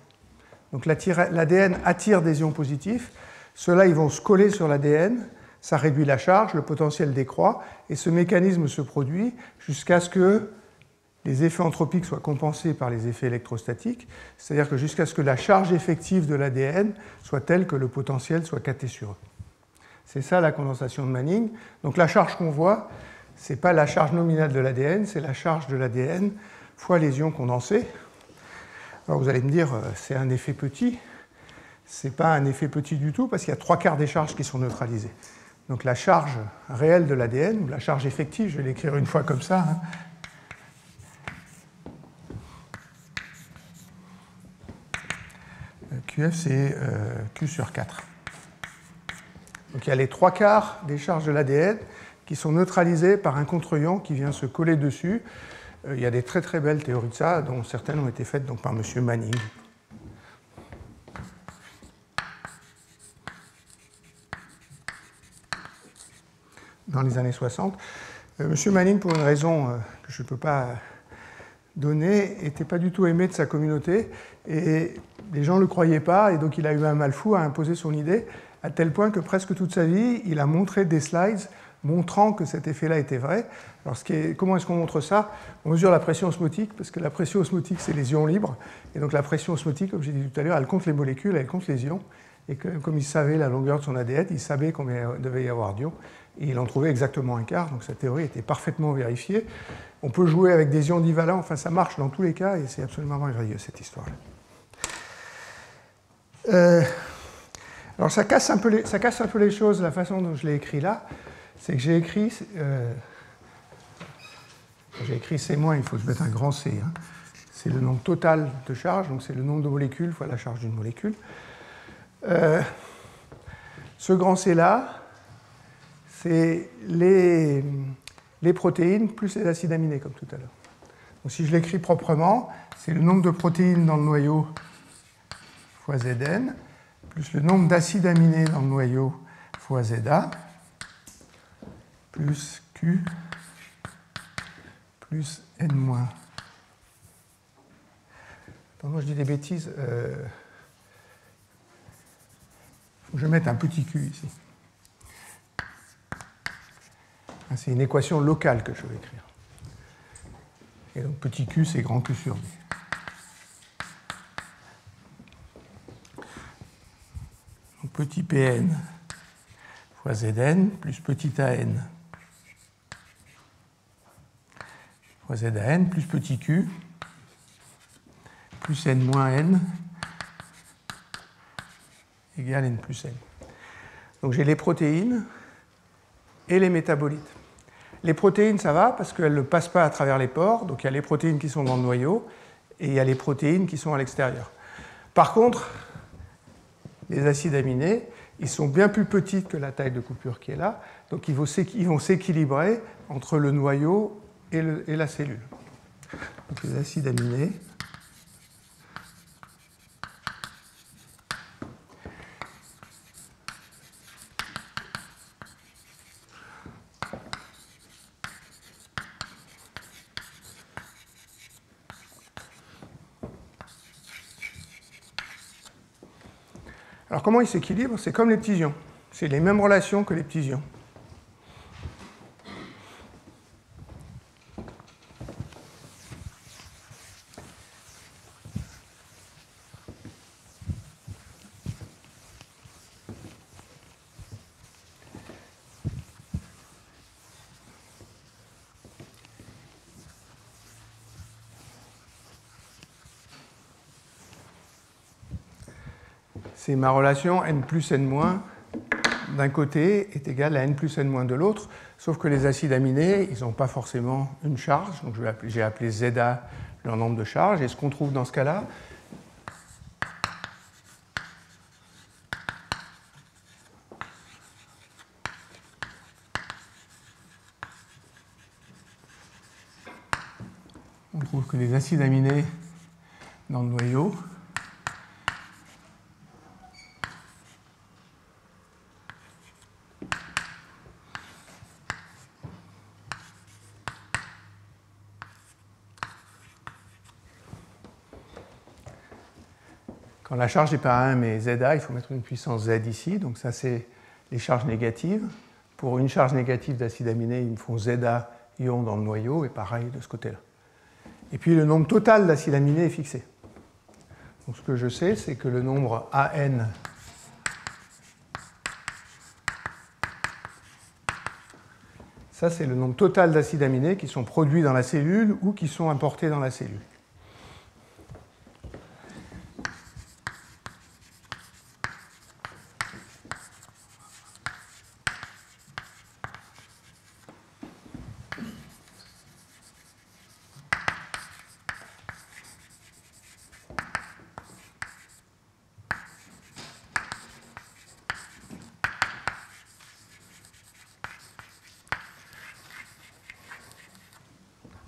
Donc l'ADN attire des ions positifs. Ceux-là, ils vont se coller sur l'ADN. Ça réduit la charge, le potentiel décroît. Et ce mécanisme se produit jusqu'à ce que les effets anthropiques soient compensés par les effets électrostatiques, c'est-à-dire que jusqu'à ce que la charge effective de l'ADN soit telle que le potentiel soit kT sur E. C'est ça la condensation de Manning. Donc la charge qu'on voit, ce n'est pas la charge nominale de l'ADN, c'est la charge de l'ADN fois les ions condensés. Alors vous allez me dire, c'est un effet petit. Ce n'est pas un effet petit du tout, parce qu'il y a 3/4 des charges qui sont neutralisées. Donc la charge réelle de l'ADN, ou la charge effective, je vais l'écrire une fois comme ça, hein, QF, c'est Q sur 4. Donc il y a les 3/4 des charges de l'ADN qui sont neutralisées par un contre-ion qui vient se coller dessus. Il y a des très très belles théories de ça, dont certaines ont été faites donc, par M. Manning. Dans les années 60. M. Manning, pour une raison que je ne peux pas donner, n'était pas du tout aimé de sa communauté, et les gens ne le croyaient pas, et donc il a eu un mal fou à imposer son idée, à tel point que presque toute sa vie, il a montré des slides montrant que cet effet-là était vrai. Alors, comment est-ce qu'on montre ça? On mesure la pression osmotique, parce que la pression osmotique, c'est les ions libres, et donc la pression osmotique, comme j'ai dit tout à l'heure, elle compte les molécules, elle compte les ions, et comme il savait la longueur de son ADN, il savait combien il devait y avoir d'ions, et il en trouvait exactement un quart, donc sa théorie était parfaitement vérifiée. On peut jouer avec des ions divalents, enfin ça marche dans tous les cas, et c'est absolument merveilleux cette histoire-là. Alors ça casse un peu les choses, la façon dont je l'ai écrit là, c'est que j'ai écrit C-, il faut que je mette un grand C, hein. C'est le nombre total de charge, donc c'est le nombre de molécules fois la charge d'une molécule. Ce grand C là, c'est les protéines plus les acides aminés, comme tout à l'heure. Donc si je l'écris proprement, c'est le nombre de protéines dans le noyau fois Zn, plus le nombre d'acides aminés dans le noyau fois Za, plus Q, plus N-. Attends, moi je dis des bêtises. Faut que je mette un petit Q ici. C'est une équation locale que je vais écrire. Et donc petit q, c'est grand Q sur V. Donc petit Pn fois Zn plus petit An fois Zan plus petit q plus n moins n égale n plus n. Donc j'ai les protéines et les métabolites. Les protéines, ça va parce qu'elles ne passent pas à travers les pores, donc il y a les protéines qui sont dans le noyau et il y a les protéines qui sont à l'extérieur. Par contre, les acides aminés, ils sont bien plus petits que la taille de coupure qui est là, donc ils vont s'équilibrer entre le noyau et la cellule. Donc les acides aminés Alors comment ils s'équilibrent? C'est comme les petits ions. C'est les mêmes relations que les petits ions. C'est ma relation n plus n- d'un côté est égale à n plus n- de l'autre, sauf que les acides aminés, ils n'ont pas forcément une charge, donc j'ai appelé Za leur nombre de charges, et ce qu'on trouve dans ce cas-là, on trouve que les acides aminés dans le noyau quand la charge n'est pas 1 mais Za, il faut mettre une puissance Z ici, donc ça c'est les charges négatives. Pour une charge négative d'acide aminé, ils me font Za ion dans le noyau, et pareil de ce côté-là. Et puis le nombre total d'acides aminés est fixé. Donc ce que je sais, c'est que le nombre AN ça c'est le nombre total d'acides aminés qui sont produits dans la cellule ou qui sont importés dans la cellule.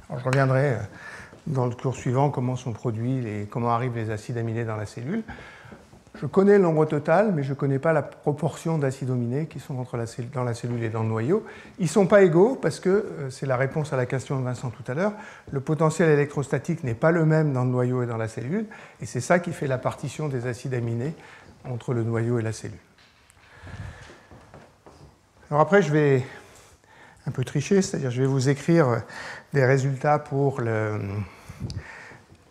Alors, je reviendrai dans le cours suivant comment sont produits et comment arrivent les acides aminés dans la cellule. Je connais le nombre total, mais je ne connais pas la proportion d'acides aminés qui sont dans la cellule et dans le noyau. Ils ne sont pas égaux parce que, c'est la réponse à la question de Vincent tout à l'heure, le potentiel électrostatique n'est pas le même dans le noyau et dans la cellule, et c'est ça qui fait la partition des acides aminés entre le noyau et la cellule. Alors après, je vais un peu tricher, c'est-à-dire je vais vous écrire des résultats pour le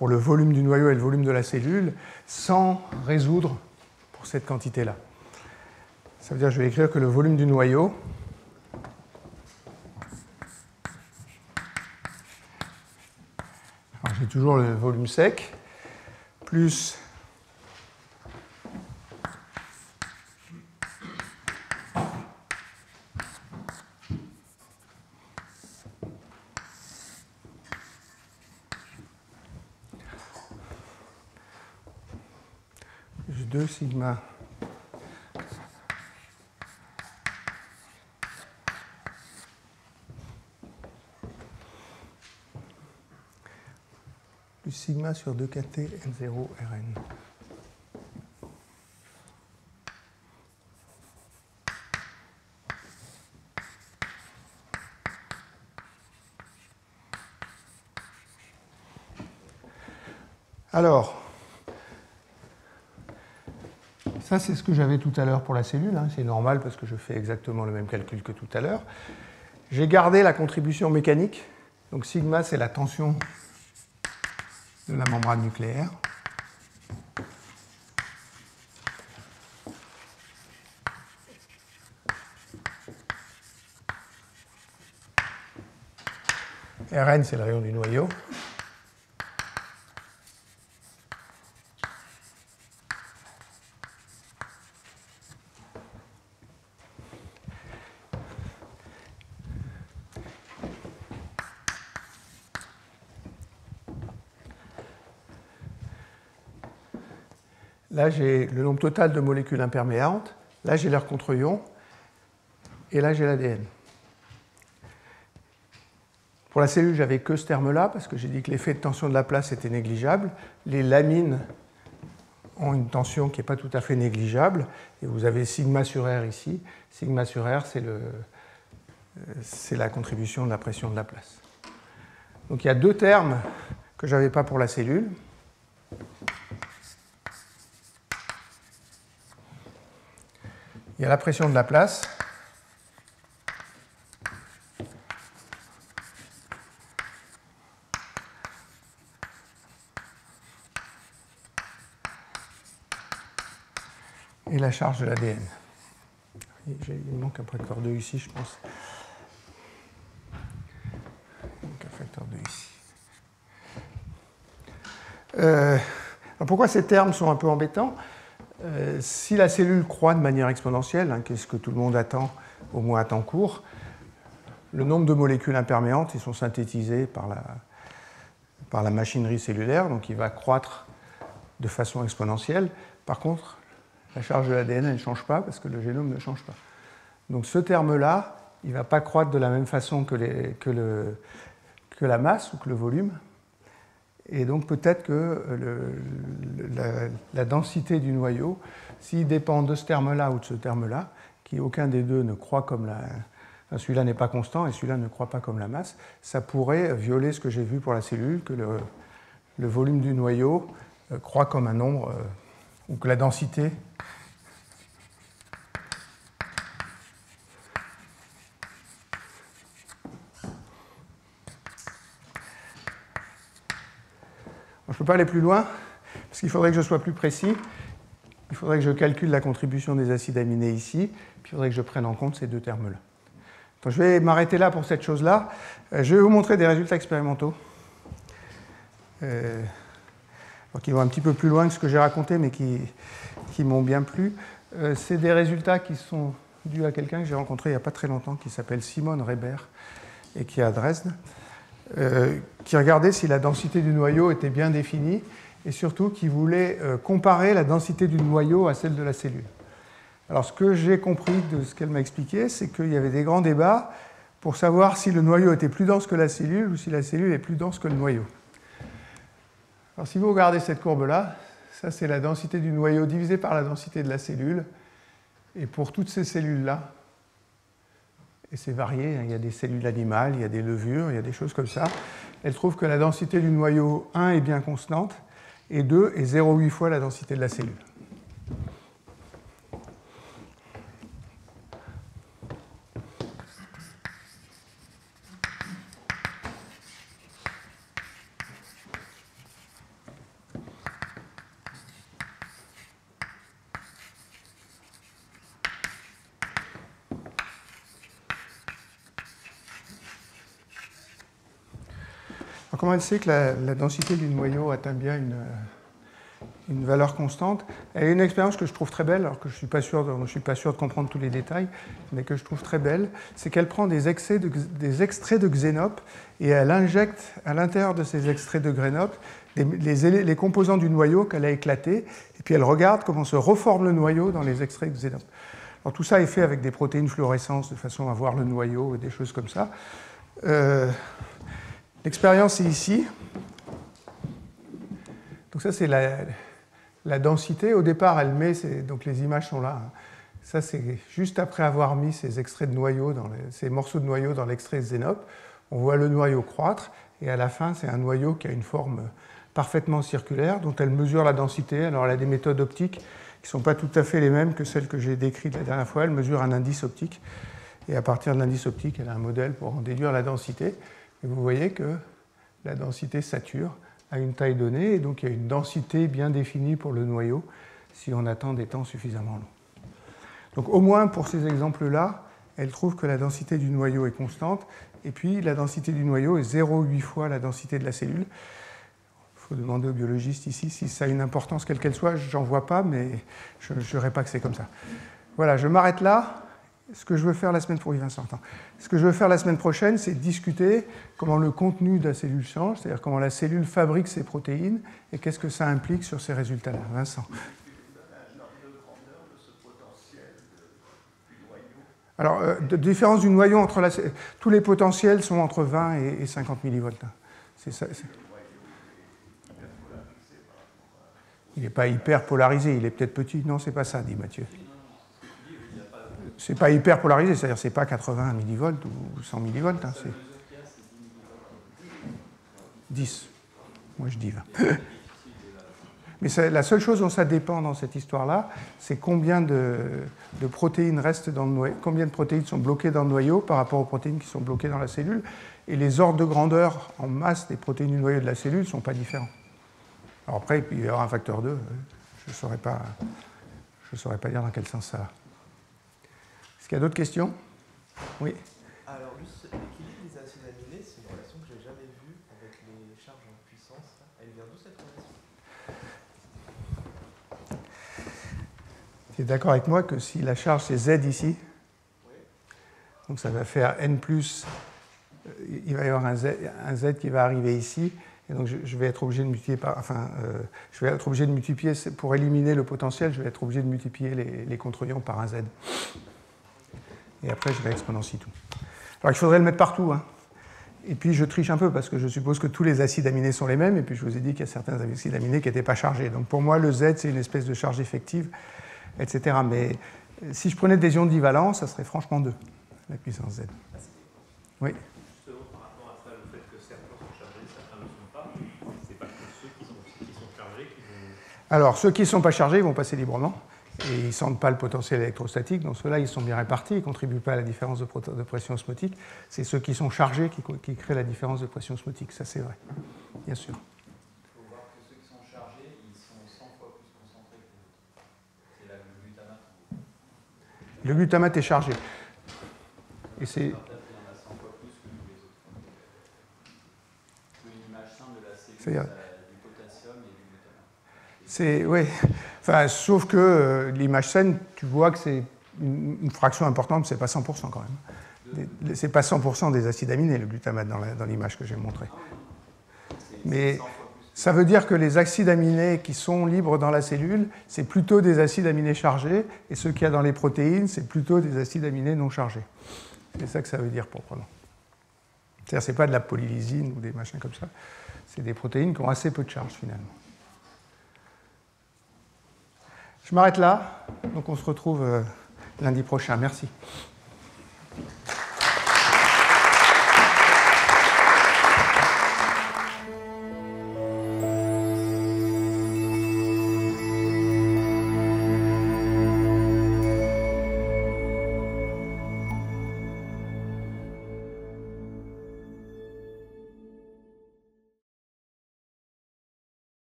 volume du noyau et le volume de la cellule sans résoudre pour cette quantité-là. Ça veut dire que je vais écrire que le volume du noyau toujours le volume sec, plus plus 2 sigma plus sigma sur 2kt N0 Rn. Alors, ça c'est ce que j'avais tout à l'heure pour la cellule, hein. C'est normal parce que je fais exactement le même calcul que tout à l'heure. J'ai gardé la contribution mécanique, donc sigma c'est la tension de la membrane nucléaire. Rn c'est le rayon du noyau. Là, j'ai le nombre total de molécules imperméantes. Là, j'ai l'air contre ion. Et là, j'ai l'ADN. Pour la cellule, j'avais que ce terme-là, parce que j'ai dit que l'effet de tension de Laplace était négligeable. Les lamines ont une tension qui n'est pas tout à fait négligeable. Et vous avez sigma sur R ici. Sigma sur R, c'est la contribution de la pression de Laplace. Donc il y a deux termes que je n'avais pas pour la cellule. Il y a la pression de Laplace. Et la charge de l'ADN. Il manque un facteur 2 ici, je pense. Il manque un facteur 2 ici. Alors pourquoi ces termes sont un peu embêtants? Si la cellule croît de manière exponentielle, hein, qu'est-ce que tout le monde attend, au moins à temps court, le nombre de molécules imperméantes, ils sont synthétisés par la machinerie cellulaire, donc il va croître de façon exponentielle. Par contre, la charge de l'ADN ne change pas parce que le génome ne change pas. Donc ce terme-là, il ne va pas croître de la même façon que la masse ou que le volume. Et donc peut-être que la densité du noyau, s'il dépend de ce terme-là ou de ce terme-là, qui aucun des deux ne croît comme la... Enfin, celui-là n'est pas constant et celui-là ne croît pas comme la masse, ça pourrait violer ce que j'ai vu pour la cellule, que le volume du noyau croît comme un nombre, ou que la densité... Je ne peux pas aller plus loin, parce qu'il faudrait que je sois plus précis. Il faudrait que je calcule la contribution des acides aminés ici, puis il faudrait que je prenne en compte ces deux termes-là. Donc, je vais m'arrêter là pour cette chose-là. Je vais vous montrer des résultats expérimentaux, qui vont un petit peu plus loin que ce que j'ai raconté, mais qui m'ont bien plu. C'est des résultats qui sont dus à quelqu'un que j'ai rencontré il n'y a pas très longtemps, qui s'appelle Simon Reber, et qui est à Dresde. Qui regardait si la densité du noyau était bien définie et surtout qui voulait comparer la densité du noyau à celle de la cellule. Alors ce que j'ai compris de ce qu'elle m'a expliqué, c'est qu'il y avait des grands débats pour savoir si le noyau était plus dense que la cellule ou si la cellule est plus dense que le noyau. Alors si vous regardez cette courbe-là, ça c'est la densité du noyau divisée par la densité de la cellule. Et pour toutes ces cellules-là, et c'est varié, il y a des cellules animales, il y a des levures, il y a des choses comme ça. Elle trouve que la densité du noyau 1 est bien constante et 2 est 0,8 fois la densité de la cellule. comment elle sait que la densité du noyau atteint bien une valeur constante? Elle a une expérience que je trouve très belle, alors que je ne suis pas sûr de comprendre tous les détails, mais que je trouve très belle. C'est qu'elle prend des extraits de Xénope et elle injecte à l'intérieur de ces extraits de Xénope les composants du noyau qu'elle a éclatés, et puis elle regarde comment se reforme le noyau dans les extraits de Xénope. Alors, tout ça est fait avec des protéines fluorescentes de façon à voir le noyau et des choses comme ça. L'expérience est ici. Donc ça, c'est la densité. Au départ, elle met, donc les images sont là. Ça, c'est juste après avoir mis ces extraits de noyau, ces morceaux de noyau dans l'extrait Xénope. On voit le noyau croître, et à la fin, c'est un noyau qui a une forme parfaitement circulaire, dont elle mesure la densité. Alors, elle a des méthodes optiques qui ne sont pas tout à fait les mêmes que celles que j'ai décrites la dernière fois. Elle mesure un indice optique, et à partir de l'indice optique, elle a un modèle pour en déduire la densité. Et vous voyez que la densité sature à une taille donnée, et donc il y a une densité bien définie pour le noyau si on attend des temps suffisamment longs. Donc au moins pour ces exemples-là, elle trouve que la densité du noyau est constante, et puis la densité du noyau est 0,8 fois la densité de la cellule. Il faut demander aux biologistes ici si ça a une importance quelle qu'elle soit, j'en vois pas, mais je ne dirais pas que c'est comme ça. Voilà, je m'arrête là. Ce que je veux faire la semaine prochaine, Ce que je veux faire la semaine prochaine, c'est discuter comment le contenu de la cellule change, c'est-à-dire comment la cellule fabrique ses protéines et qu'est-ce que ça implique sur ces résultats-là. Vincent. Alors, de différence du noyau entre tous les potentiels sont entre 20 et 50 millivolts. C'est ça. Il n'est pas hyper polarisé, il est peut-être petit. Non, c'est pas ça, dit Mathieu. C'est pas hyper polarisé, c'est-à-dire c'est pas 80 millivolts ou 100 millivolts. Hein, c'est 10. Moi, je dis 20. Mais la seule chose dont ça dépend dans cette histoire-là, c'est combien de protéines restent dans le noyau, combien de protéines sont bloquées dans le noyau par rapport aux protéines qui sont bloquées dans la cellule. Et les ordres de grandeur en masse des protéines du noyau de la cellule ne sont pas différents. Alors après, il y aura un facteur 2. Je ne saurais pas dire dans quel sens ça va. Est-ce qu'il y a d'autres questions? Oui. Alors, juste, l'équilibre des acides aminés, c'est une relation que je n'ai jamais vue avec les charges en puissance. Elle vient d'où cette relation? Tu es d'accord avec moi que si la charge c'est Z ici, oui. Donc ça va faire N+, il va y avoir un Z qui va arriver ici, et donc je vais être obligé de multiplier je vais être obligé de multiplier, pour éliminer le potentiel, je vais être obligé de multiplier les contre-ions par un Z. Et après, je vais exponentier tout. Alors, il faudrait le mettre partout. Hein. Et puis, je triche un peu parce que je suppose que tous les acides aminés sont les mêmes. Et puis, je vous ai dit qu'il y a certains acides aminés qui n'étaient pas chargés. Donc, pour moi, le Z, c'est une espèce de charge effective, etc. Mais si je prenais des ions divalents, ça serait franchement 2, la puissance Z. Oui. Justement, par rapport à ça, le fait que certains sont chargés, certains ne le sont pas, c'est pas que ceux qui sont chargés qui vont... Alors, ceux qui ne sont pas chargés, ils vont passer librement. Et ils ne sentent pas le potentiel électrostatique, donc ceux-là, ils sont bien répartis, ils ne contribuent pas à la différence de pression osmotique. C'est ceux qui sont chargés qui créent la différence de pression osmotique, ça c'est vrai, bien sûr. Il faut voir que ceux qui sont chargés, ils sont 100 fois plus concentrés que les autres. C'est là le glutamate. Le glutamate est chargé. Et c'est... Il y en a 100 fois plus que tous les autres. Une image simple de la cellule, du potassium et du glutamate. C'est... Oui. Enfin, sauf que l'image saine, tu vois que c'est une fraction importante, c'est pas 100% quand même. C'est pas 100% des acides aminés, le glutamate, dans l'image que j'ai montrée. Mais ça veut dire que les acides aminés qui sont libres dans la cellule, c'est plutôt des acides aminés chargés, et ceux qu'il y a dans les protéines, c'est plutôt des acides aminés non chargés. C'est ça que ça veut dire proprement. C'est-à-dire, c'est pas de la polylysine ou des machins comme ça, c'est des protéines qui ont assez peu de charge finalement. Je m'arrête là, donc on se retrouve lundi prochain. Merci.